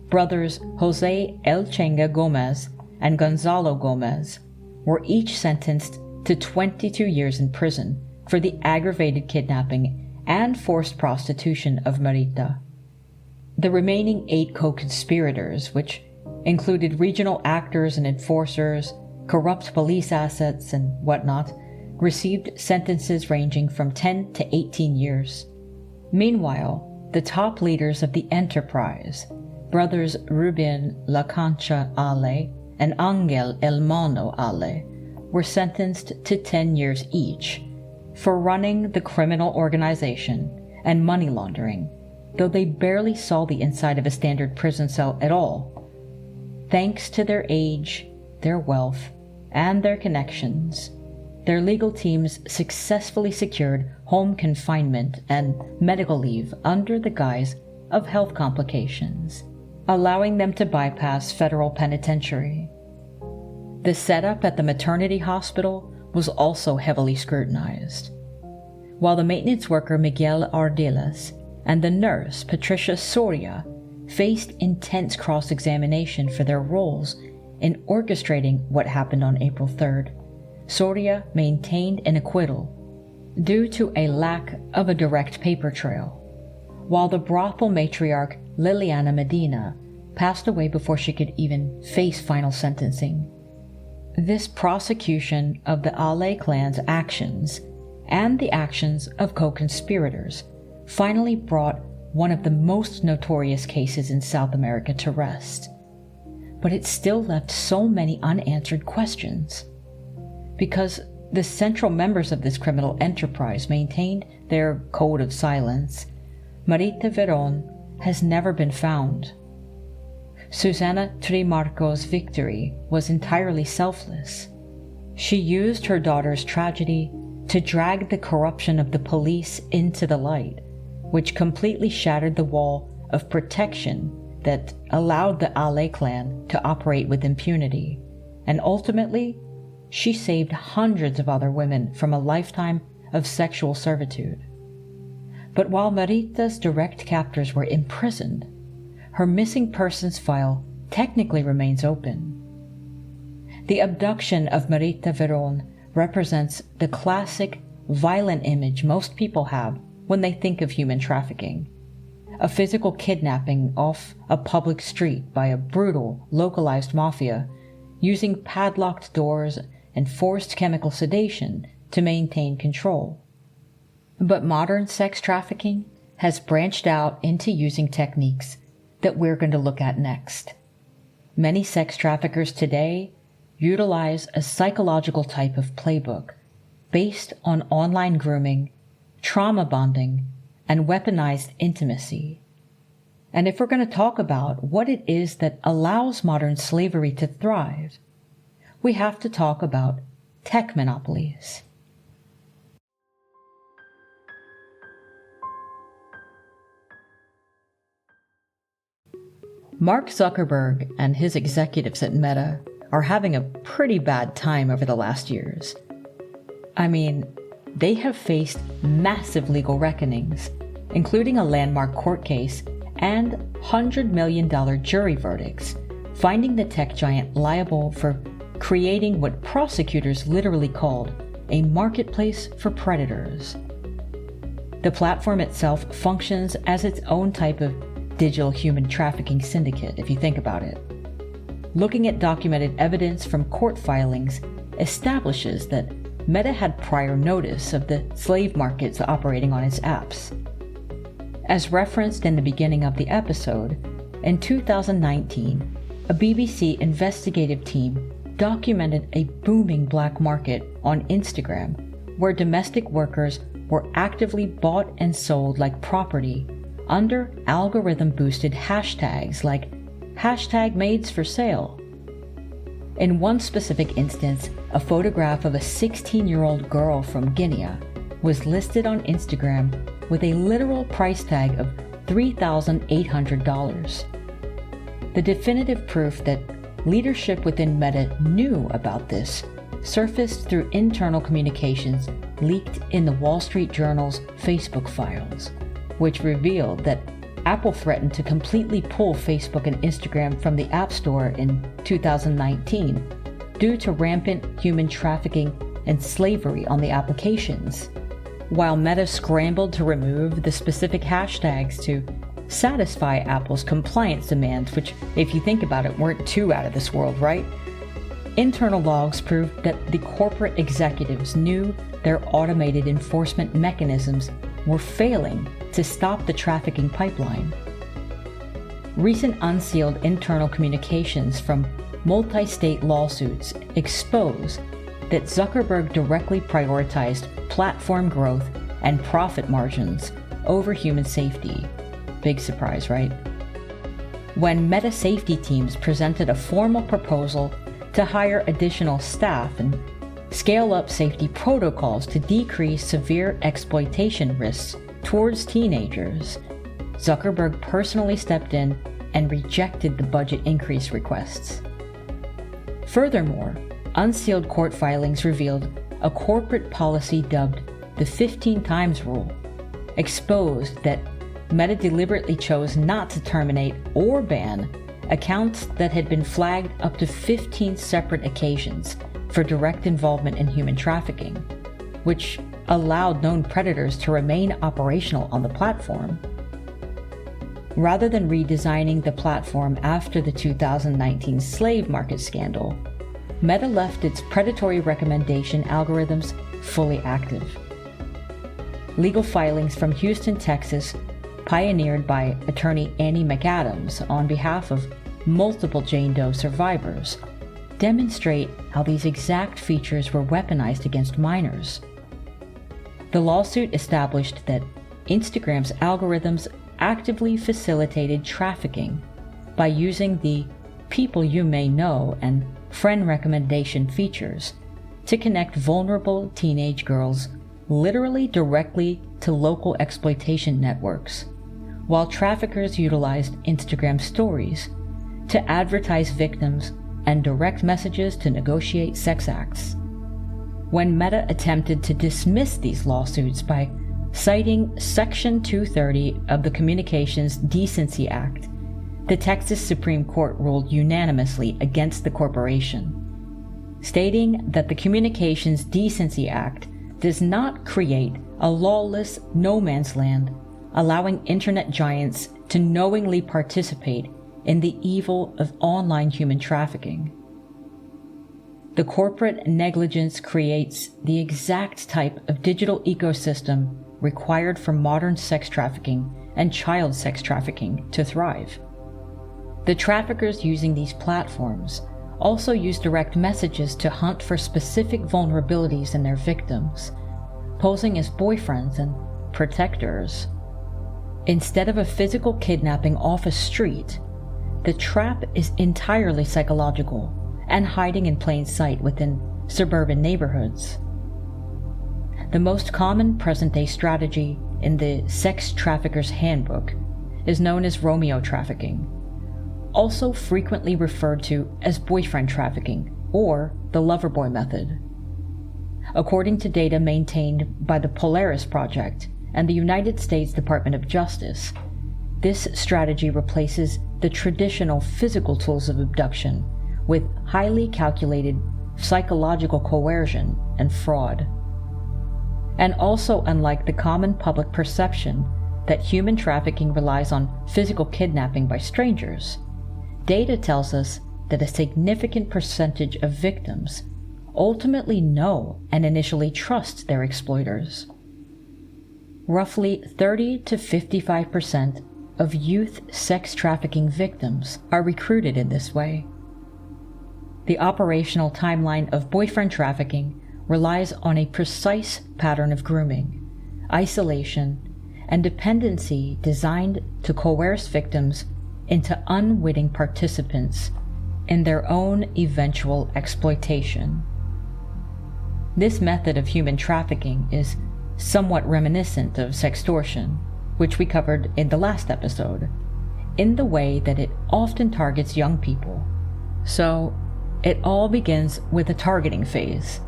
brothers Jose El Chenga Gomez and Gonzalo Gomez, were each sentenced to 22 years in prison for the aggravated kidnapping and forced prostitution of Marita. The remaining 8 co-conspirators, which included regional actors and enforcers, corrupt police assets, and whatnot, received sentences ranging from 10 to 18 years. Meanwhile, the top leaders of the enterprise, brothers Rubén La Concha Ale and Ángel El Mono Ale, were sentenced to 10 years each for running the criminal organization and money laundering, though they barely saw the inside of a standard prison cell at all. Thanks to their age, their wealth, and their connections, their legal teams successfully secured home confinement and medical leave under the guise of health complications, allowing them to bypass federal penitentiary. The setup at the maternity hospital was also heavily scrutinized. While the maintenance worker Miguel Ardiles and the nurse Patricia Soria faced intense cross-examination for their roles in orchestrating what happened on April 3rd, Soria maintained an acquittal due to a lack of a direct paper trail, while the brothel matriarch Liliana Medina passed away before she could even face final sentencing. This prosecution of the Ale clan's actions and the actions of co-conspirators finally brought one of the most notorious cases in South America to rest. But it still left so many unanswered questions. Because the central members of this criminal enterprise maintained their code of silence, Marita Verón has never been found. Susana Trimarco's victory was entirely selfless. She used her daughter's tragedy to drag the corruption of the police into the light, which completely shattered the wall of protection that allowed the Ale clan to operate with impunity, and ultimately, she saved hundreds of other women from a lifetime of sexual servitude. But while Marita's direct captors were imprisoned, her missing persons file technically remains open. The abduction of Marita Verón represents the classic, violent image most people have when they think of human trafficking. A physical kidnapping off a public street by a brutal, localized mafia, using padlocked doors and forced chemical sedation to maintain control. But modern sex trafficking has branched out into using techniques that we're going to look at next. Many sex traffickers today utilize a psychological type of playbook based on online grooming, trauma bonding, and weaponized intimacy. And if we're going to talk about what it is that allows modern slavery to thrive, we have to talk about tech monopolies. Mark Zuckerberg and his executives at Meta are having a pretty bad time over the last years. I mean, they have faced massive legal reckonings, including a landmark court case and $100 million jury verdicts, finding the tech giant liable for creating what prosecutors literally called a marketplace for predators. The platform itself functions as its own type of digital human trafficking syndicate, if you think about it. Looking at documented evidence from court filings establishes that Meta had prior notice of the slave markets operating on its apps. As referenced in the beginning of the episode, in 2019, a BBC investigative team documented a booming black market on Instagram where domestic workers were actively bought and sold like property under algorithm-boosted hashtags like #maids4sale. In one specific instance, a photograph of a 16-year-old girl from Guinea was listed on Instagram with a literal price tag of $3,800. The definitive proof that leadership within Meta knew about this surfaced through internal communications leaked in the Wall Street Journal's Facebook files, which revealed that Apple threatened to completely pull Facebook and Instagram from the App Store in 2019 due to rampant human trafficking and slavery on the applications, while Meta scrambled to remove the specific hashtags to satisfy Apple's compliance demands, which, if you think about it, weren't too out of this world, right? Internal logs proved that the corporate executives knew their automated enforcement mechanisms were failing to stop the trafficking pipeline. Recent unsealed internal communications from multi-state lawsuits expose that Zuckerberg directly prioritized platform growth and profit margins over human safety. Big surprise, right? When Meta safety teams presented a formal proposal to hire additional staff and scale up safety protocols to decrease severe exploitation risks towards teenagers, Zuckerberg personally stepped in and rejected the budget increase requests. Furthermore, unsealed court filings revealed a corporate policy dubbed the 15 times rule, exposed that Meta deliberately chose not to terminate or ban accounts that had been flagged up to 15 separate occasions for direct involvement in human trafficking, which allowed known predators to remain operational on the platform. Rather than redesigning the platform after the 2019 slave market scandal, Meta left its predatory recommendation algorithms fully active. Legal filings from Houston, Texas, pioneered by attorney Annie McAdams on behalf of multiple Jane Doe survivors, demonstrate how these exact features were weaponized against minors. The lawsuit established that Instagram's algorithms actively facilitated trafficking by using the people you may know and friend recommendation features to connect vulnerable teenage girls literally directly to local exploitation networks, while traffickers utilized Instagram stories to advertise victims and direct messages to negotiate sex acts. When Meta attempted to dismiss these lawsuits by citing Section 230 of the Communications Decency Act, the Texas Supreme Court ruled unanimously against the corporation, stating that the Communications Decency Act does not create a lawless no man's land, allowing internet giants to knowingly participate in the evil of online human trafficking. The corporate negligence creates the exact type of digital ecosystem required for modern sex trafficking and child sex trafficking to thrive. The traffickers using these platforms also use direct messages to hunt for specific vulnerabilities in their victims, posing as boyfriends and protectors. Instead of a physical kidnapping off a street, the trap is entirely psychological and hiding in plain sight within suburban neighborhoods. The most common present-day strategy in the Sex Trafficker's Handbook is known as Romeo trafficking, also frequently referred to as boyfriend trafficking or the lover boy method. According to data maintained by the Polaris Project and the United States Department of Justice, this strategy replaces the traditional physical tools of abduction with highly calculated psychological coercion and fraud. And also, unlike the common public perception that human trafficking relies on physical kidnapping by strangers, data tells us that a significant percentage of victims ultimately know and initially trust their exploiters. Roughly 30 to 55% of youth sex trafficking victims are recruited in this way. The operational timeline of boyfriend trafficking relies on a precise pattern of grooming, isolation, and dependency designed to coerce victims into unwitting participants in their own eventual exploitation. This method of human trafficking is somewhat reminiscent of sextortion, which we covered in the last episode, in the way that it often targets young people. So, it all begins with a targeting phase.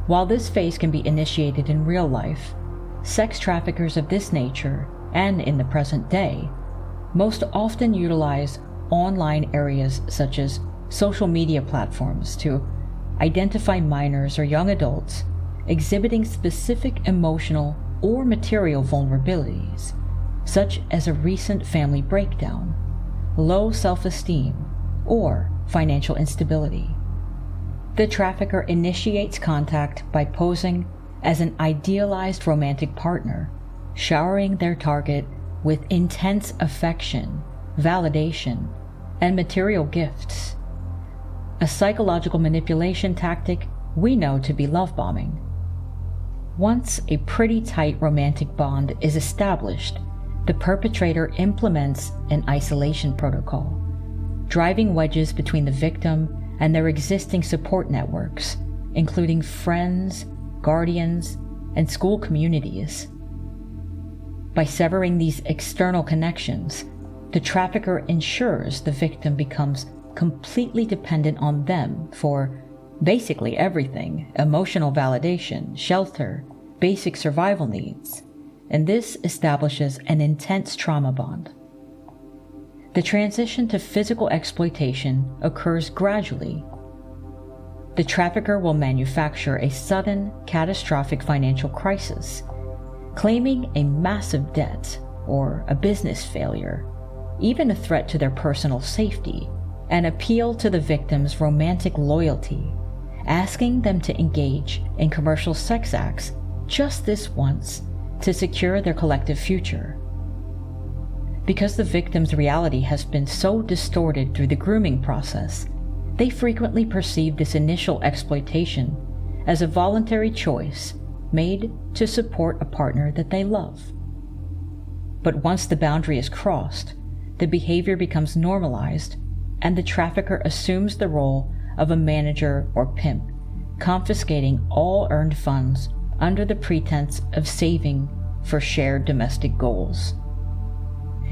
While this phase can be initiated in real life, sex traffickers of this nature, and in the present day, most often utilize online areas such as social media platforms to identify minors or young adults exhibiting specific emotional or material vulnerabilities, such as a recent family breakdown, low self-esteem, or financial instability. The trafficker initiates contact by posing as an idealized romantic partner, showering their target with intense affection, validation, and material gifts. A psychological manipulation tactic we know to be love bombing. Once a pretty tight romantic bond is established, the perpetrator implements an isolation protocol, driving wedges between the victim and their existing support networks, including friends, guardians, and school communities. By severing these external connections, the trafficker ensures the victim becomes completely dependent on them for basically everything: emotional validation, shelter, basic survival needs, and this establishes an intense trauma bond. The transition to physical exploitation occurs gradually. The trafficker will manufacture a sudden, catastrophic financial crisis, claiming a massive debt or a business failure, even a threat to their personal safety, and appeal to the victim's romantic loyalty, asking them to engage in commercial sex acts just this once to secure their collective future. Because the victim's reality has been so distorted through the grooming process, they frequently perceive this initial exploitation as a voluntary choice made to support a partner that they love. But once the boundary is crossed, the behavior becomes normalized, and the trafficker assumes the role of a manager or pimp, confiscating all earned funds under the pretense of saving for shared domestic goals.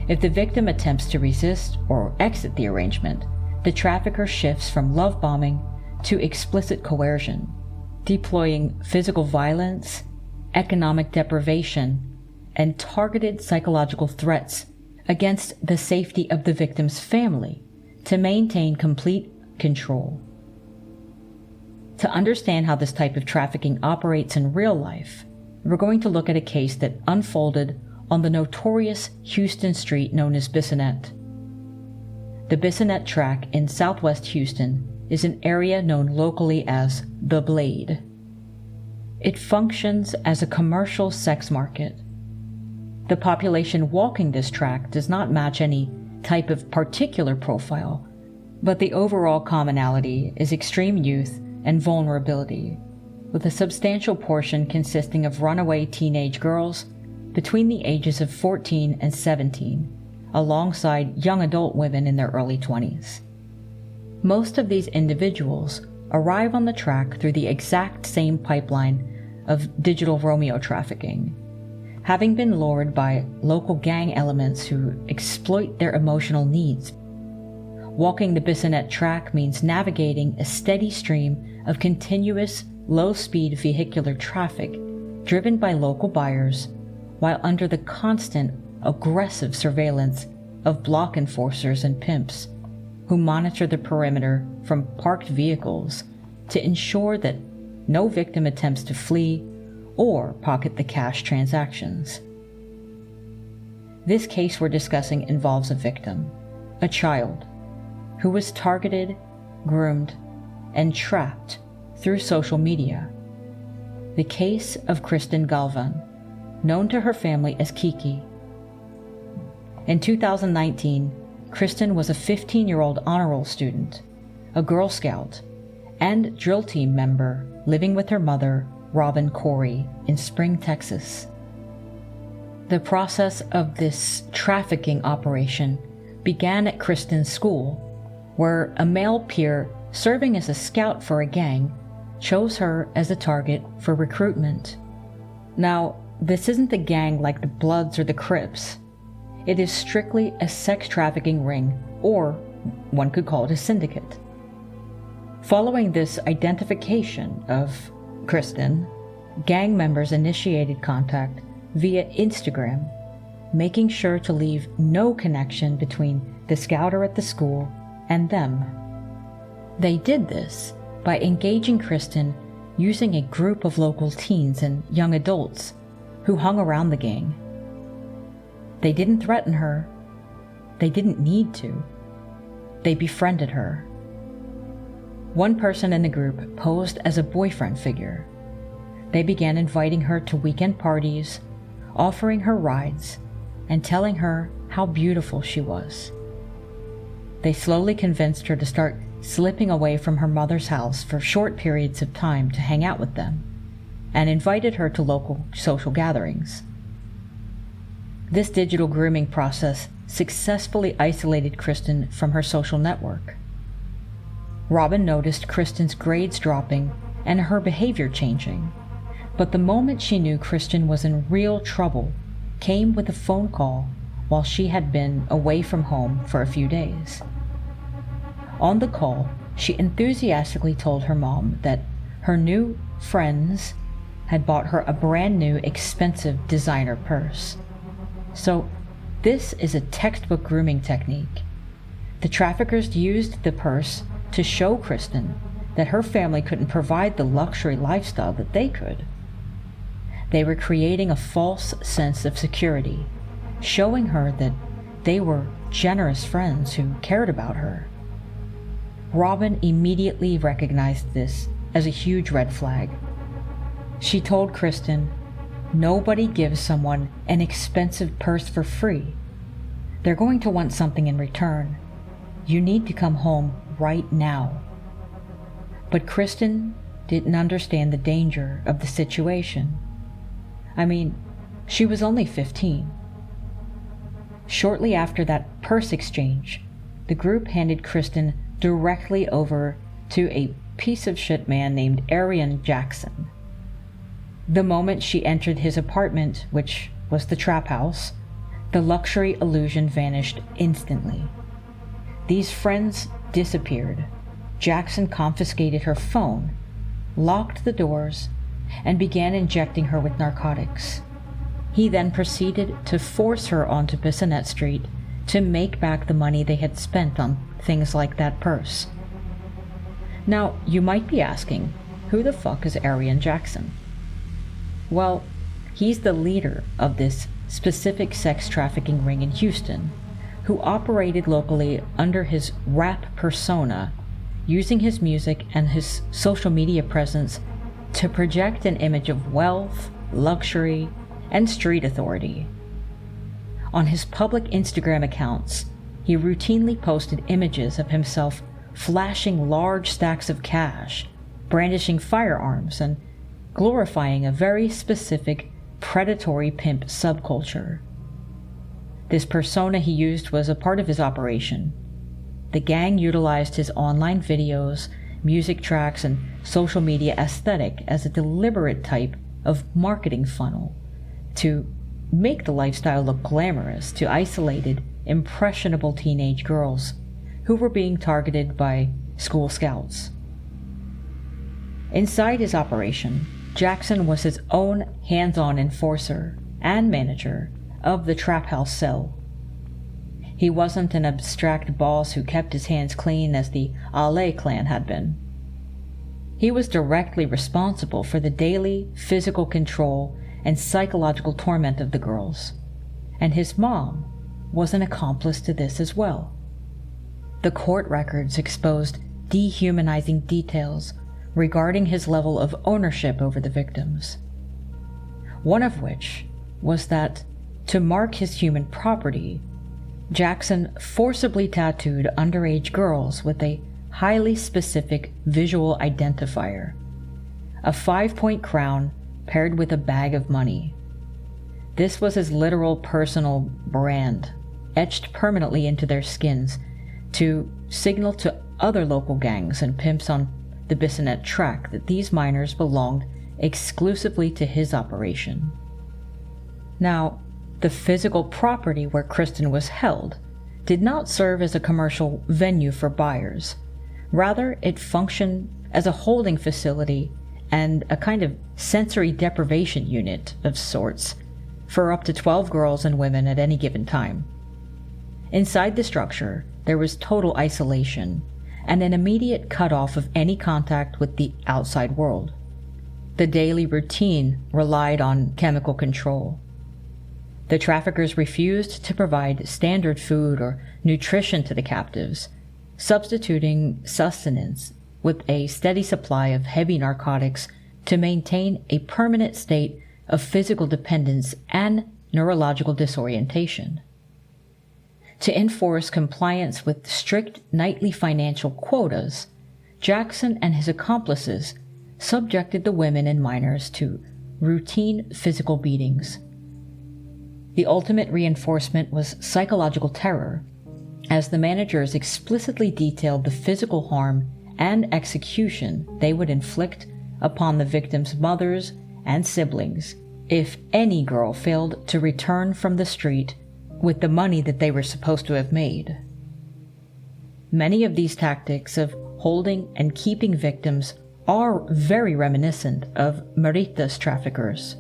If the victim attempts to resist or exit the arrangement, the trafficker shifts from love bombing to explicit coercion, deploying physical violence, economic deprivation, and targeted psychological threats against the safety of the victim's family to maintain complete control. To understand how this type of trafficking operates in real life, we're going to look at a case that unfolded on the notorious Houston street known as Bissonnette. The Bissonnette track in southwest Houston is an area known locally as the Blade. It functions as a commercial sex market. The population walking this track does not match any type of particular profile, but the overall commonality is extreme youth and vulnerability, with a substantial portion consisting of runaway teenage girls between the ages of 14 and 17, alongside young adult women in their early 20s. Most of these individuals arrive on the track through the exact same pipeline of digital Romeo trafficking, having been lured by local gang elements who exploit their emotional needs. Walking the Bissonnette track means navigating a steady stream of continuous, low-speed vehicular traffic driven by local buyers, while under the constant, aggressive surveillance of block enforcers and pimps who monitor the perimeter from parked vehicles to ensure that no victim attempts to flee or pocket the cash transactions. This case we're discussing involves a victim, a child, who was targeted, groomed, and trapped through social media. The case of Kristen Galvan, known to her family as Kiki. In 2019, Kristen was a 15-year-old honor roll student, a Girl Scout, and drill team member living with her mother, Robin Corey, in Spring, Texas. The process of this trafficking operation began at Kristen's school, where a male peer serving as a scout for a gang chose her as a target for recruitment. Now, this isn't a gang like the Bloods or the Crips. It is strictly a sex trafficking ring, or one could call it a syndicate. Following this identification of Kristen, gang members initiated contact via Instagram, making sure to leave no connection between the scouter at the school and them. They did this by engaging Kristen using a group of local teens and young adults who hung around the gang. They didn't threaten her. They didn't need to. They befriended her. One person in the group posed as a boyfriend figure. They began inviting her to weekend parties, offering her rides, and telling her how beautiful she was. They slowly convinced her to start slipping away from her mother's house for short periods of time to hang out with them, and invited her to local social gatherings. This digital grooming process successfully isolated Kristen from her social network. Robin noticed Kristen's grades dropping and her behavior changing. But the moment she knew Kristen was in real trouble came with a phone call while she had been away from home for a few days. On the call, she enthusiastically told her mom that her new friends had bought her a brand new expensive designer purse. So this is a textbook grooming technique. The traffickers used the purse to show Kristen that her family couldn't provide the luxury lifestyle that they could. They were creating a false sense of security, showing her that they were generous friends who cared about her. Robin immediately recognized this as a huge red flag. She told Kristen, "Nobody gives someone an expensive purse for free. They're going to want something in return. You need to come home right now." But Kristen didn't understand the danger of the situation. I mean, she was only 15. Shortly after that purse exchange, the group handed Kristen directly over to a piece of shit man named Arian Jackson. The moment she entered his apartment, which was the trap house, the luxury illusion vanished instantly. These friends disappeared. Jackson confiscated her phone, locked the doors, and began injecting her with narcotics. He then proceeded to force her onto Bissonnette Street to make back the money they had spent on things like that purse. Now, you might be asking, who the fuck is Arian Jackson? Well, he's the leader of this specific sex trafficking ring in Houston, who operated locally under his rap persona, using his music and his social media presence to project an image of wealth, luxury, and street authority. On his public Instagram accounts, he routinely posted images of himself flashing large stacks of cash, brandishing firearms, and glorifying a very specific predatory pimp subculture. This persona he used was a part of his operation. The gang utilized his online videos, music tracks, and social media aesthetic as a deliberate type of marketing funnel to make the lifestyle look glamorous to isolated, impressionable teenage girls who were being targeted by school scouts. Inside his operation, Jackson was his own hands-on enforcer and manager of the trap house cell. He wasn't an abstract boss who kept his hands clean as the Ale clan had been. He was directly responsible for the daily physical control and psychological torment of the girls, and his mom was an accomplice to this as well. The court records exposed dehumanizing details regarding his level of ownership over the victims. One of which was that, to mark his human property, Jackson forcibly tattooed underage girls with a highly specific visual identifier, a 5-point crown paired with a bag of money. This was his literal personal brand, etched permanently into their skins to signal to other local gangs and pimps on the Bissonnette track that these minors belonged exclusively to his operation. Now, the physical property where Kristen was held did not serve as a commercial venue for buyers. Rather, it functioned as a holding facility and a kind of sensory deprivation unit of sorts for up to 12 girls and women at any given time. Inside the structure, there was total isolation and an immediate cutoff of any contact with the outside world. The daily routine relied on chemical control. The traffickers refused to provide standard food or nutrition to the captives, substituting sustenance with a steady supply of heavy narcotics to maintain a permanent state of physical dependence and neurological disorientation. To enforce compliance with strict nightly financial quotas, Jackson and his accomplices subjected the women and minors to routine physical beatings. The ultimate reinforcement was psychological terror, as the managers explicitly detailed the physical harm and execution they would inflict upon the victims' mothers and siblings if any girl failed to return from the street with the money that they were supposed to have made. Many of these tactics of holding and keeping victims are very reminiscent of Marita's traffickers.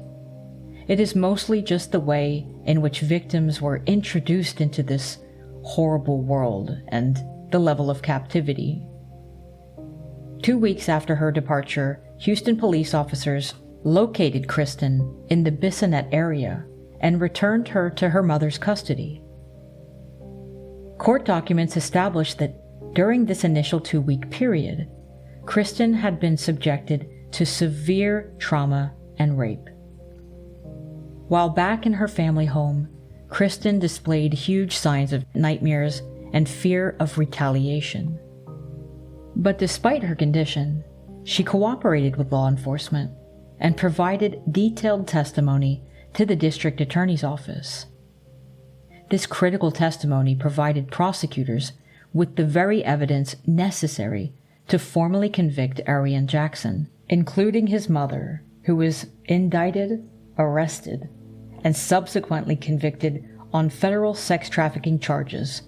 It is mostly just the way in which victims were introduced into this horrible world and the level of captivity. 2 weeks after her departure, Houston police officers located Kristen in the Bissonnette area and returned her to her mother's custody. Court documents established that during this initial 2-week period, Kristen had been subjected to severe trauma and rape. While back in her family home, Kristen displayed huge signs of nightmares and fear of retaliation. But despite her condition, she cooperated with law enforcement and provided detailed testimony to the district attorney's office. This critical testimony provided prosecutors with the very evidence necessary to formally convict Arian Jackson, including his mother, who was indicted, arrested, and subsequently convicted on federal sex trafficking charges,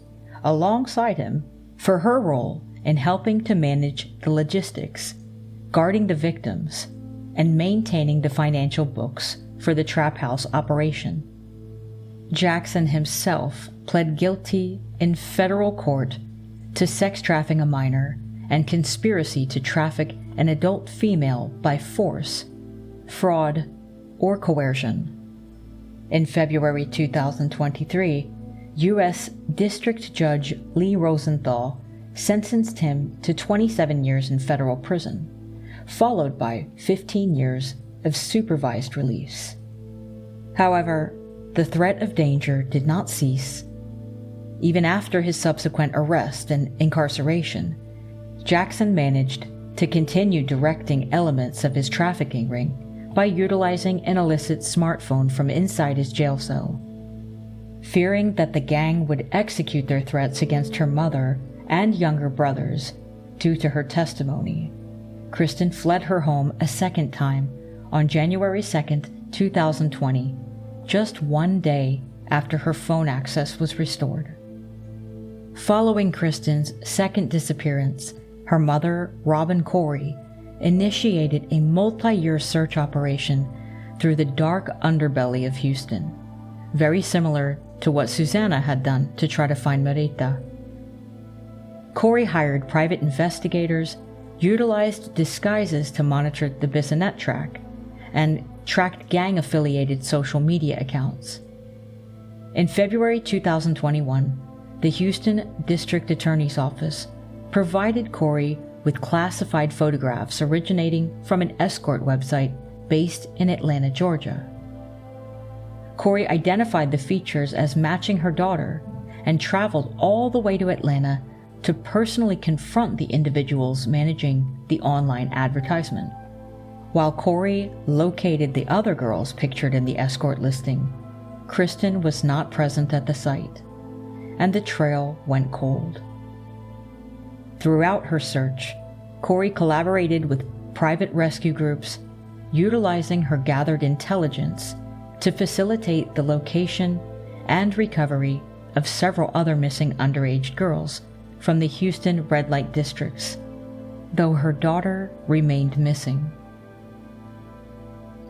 alongside him for her role in helping to manage the logistics, guarding the victims, and maintaining the financial books for the trap house operation. Jackson himself pled guilty in federal court to sex trafficking a minor and conspiracy to traffic an adult female by force, fraud, or coercion. In February 2023, U.S. District Judge Lee Rosenthal sentenced him to 27 years in federal prison, followed by 15 years of supervised release. However, the threat of danger did not cease. Even after his subsequent arrest and incarceration, Jackson managed to continue directing elements of his trafficking ring by utilizing an illicit smartphone from inside his jail cell. Fearing that the gang would execute their threats against her mother and younger brothers due to her testimony, Kristen fled her home a second time on January 2, 2020, just 1 day after her phone access was restored. Following Kristen's second disappearance, her mother, Robin Corey, initiated a multi-year search operation through the dark underbelly of Houston, very similar to what Susanna had done to try to find Marita. Corey hired private investigators, utilized disguises to monitor the Bissonnette track, and tracked gang-affiliated social media accounts. In February 2021, the Houston District Attorney's Office provided Corey with classified photographs originating from an escort website based in Atlanta, Georgia. Corey identified the features as matching her daughter and traveled all the way to Atlanta to personally confront the individuals managing the online advertisement. While Corey located the other girls pictured in the escort listing, Kristen was not present at the site, and the trail went cold. Throughout her search, Corey collaborated with private rescue groups, utilizing her gathered intelligence to facilitate the location and recovery of several other missing underage girls from the Houston red light districts, though her daughter remained missing.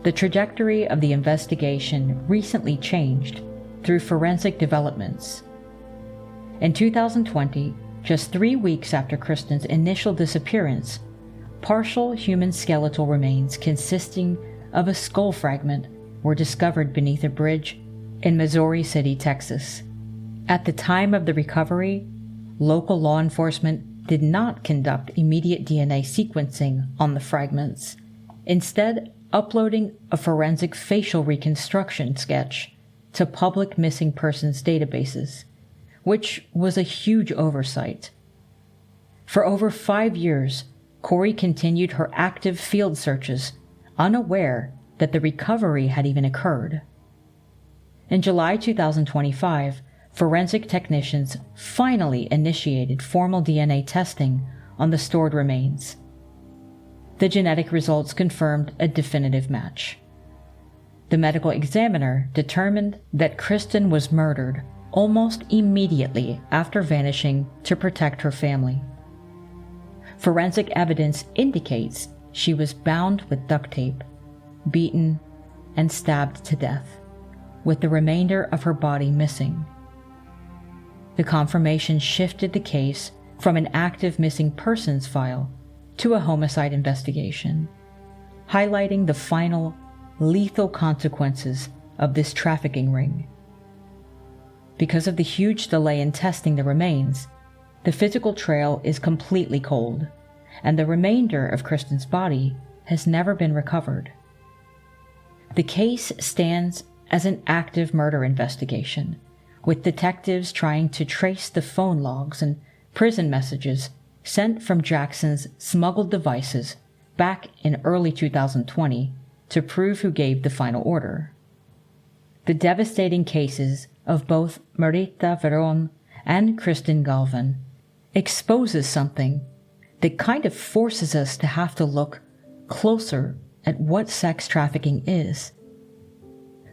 The trajectory of the investigation recently changed through forensic developments. In 2020, just 3 weeks after Kristen's initial disappearance, partial human skeletal remains consisting of a skull fragment were discovered beneath a bridge in Missouri City, Texas. At the time of the recovery, local law enforcement did not conduct immediate DNA sequencing on the fragments, instead uploading a forensic facial reconstruction sketch to public missing persons databases, which was a huge oversight. For over 5 years, Corey continued her active field searches, unaware that the recovery had even occurred. In July 2025, forensic technicians finally initiated formal DNA testing on the stored remains. the genetic results confirmed a definitive match. The medical examiner determined that Kristen was murdered almost immediately after vanishing to protect her family. Forensic evidence indicates she was bound with duct tape, beaten, and stabbed to death, with the remainder of her body missing. The confirmation shifted the case from an active missing persons file to a homicide investigation, highlighting the final, lethal consequences of this trafficking ring. Because of the huge delay in testing the remains, the physical trail is completely cold, and the remainder of Kristen's body has never been recovered. The case stands as an active murder investigation, with detectives trying to trace the phone logs and prison messages sent from Jackson's smuggled devices back in early 2020 to prove who gave the final order. The devastating cases of both Marita Verón and Kristen Galvan exposes something that kind of forces us to have to look closer at what sex trafficking is.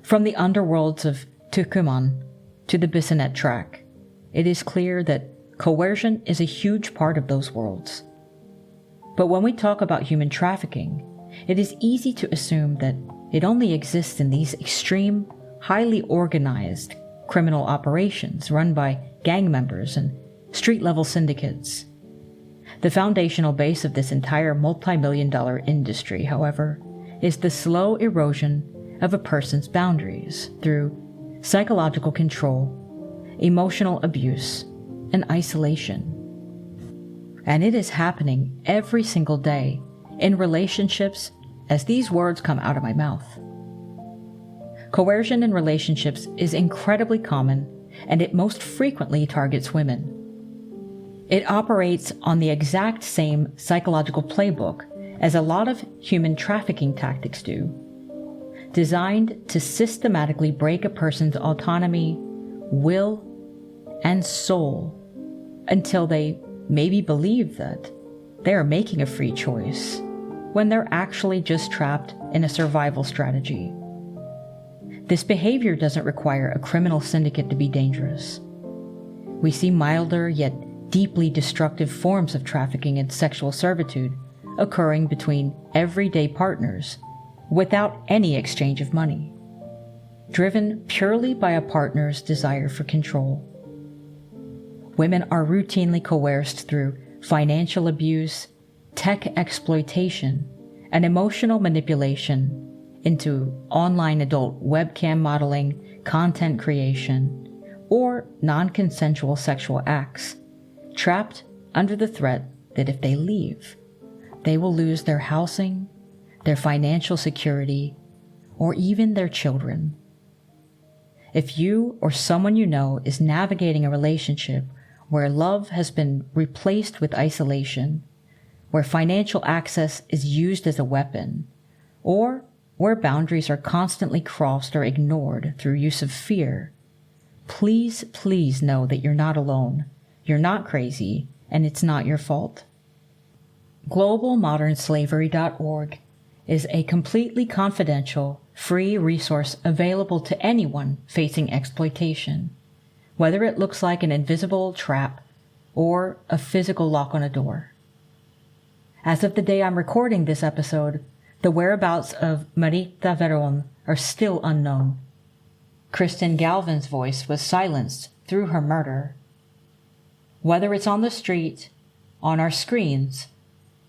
From the underworlds of Tucumán to the Bissonnette track, it is clear that coercion is a huge part of those worlds. But when we talk about human trafficking, it is easy to assume that it only exists in these extreme, highly organized criminal operations run by gang members and street-level syndicates. The foundational base of this entire multi-million-dollar industry, however, is the slow erosion of a person's boundaries through psychological control, emotional abuse, and isolation. And it is happening every single day in relationships as these words come out of my mouth. Coercion in relationships is incredibly common, and it most frequently targets women. It operates on the exact same psychological playbook as a lot of human trafficking tactics do, designed to systematically break a person's autonomy, will, and soul until they maybe believe that they are making a free choice when they're actually just trapped in a survival strategy. This behavior doesn't require a criminal syndicate to be dangerous. We see milder yet deeply destructive forms of trafficking and sexual servitude occurring between everyday partners without any exchange of money, driven purely by a partner's desire for control. Women are routinely coerced through financial abuse, tech exploitation, and emotional manipulation into online adult webcam modeling, content creation, or non-consensual sexual acts, trapped under the threat that if they leave, they will lose their housing, their financial security, or even their children. If you or someone you know is navigating a relationship where love has been replaced with isolation, where financial access is used as a weapon, or where boundaries are constantly crossed or ignored through use of fear, please know that you're not alone, you're not crazy, and it's not your fault. GlobalModernSlavery.org is a completely confidential, free resource available to anyone facing exploitation, whether it looks like an invisible trap or a physical lock on a door. As of the day I'm recording this episode, the whereabouts of Marita Verón are still unknown. Kristen Galvan's voice was silenced through her murder. Whether it's on the street, on our screens,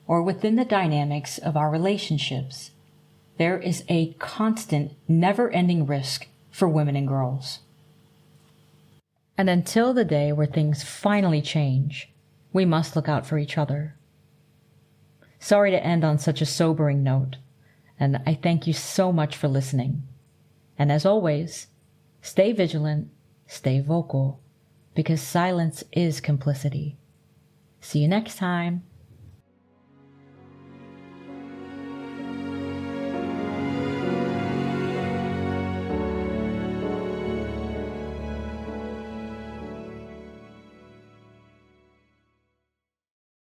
or within the dynamics of our relationships, there is a constant, never-ending risk for women and girls. And until the day where things finally change, we must look out for each other. Sorry to end on such a sobering note, and I thank you so much for listening. And as always, stay vigilant, stay vocal, because silence is complicity. See you next time.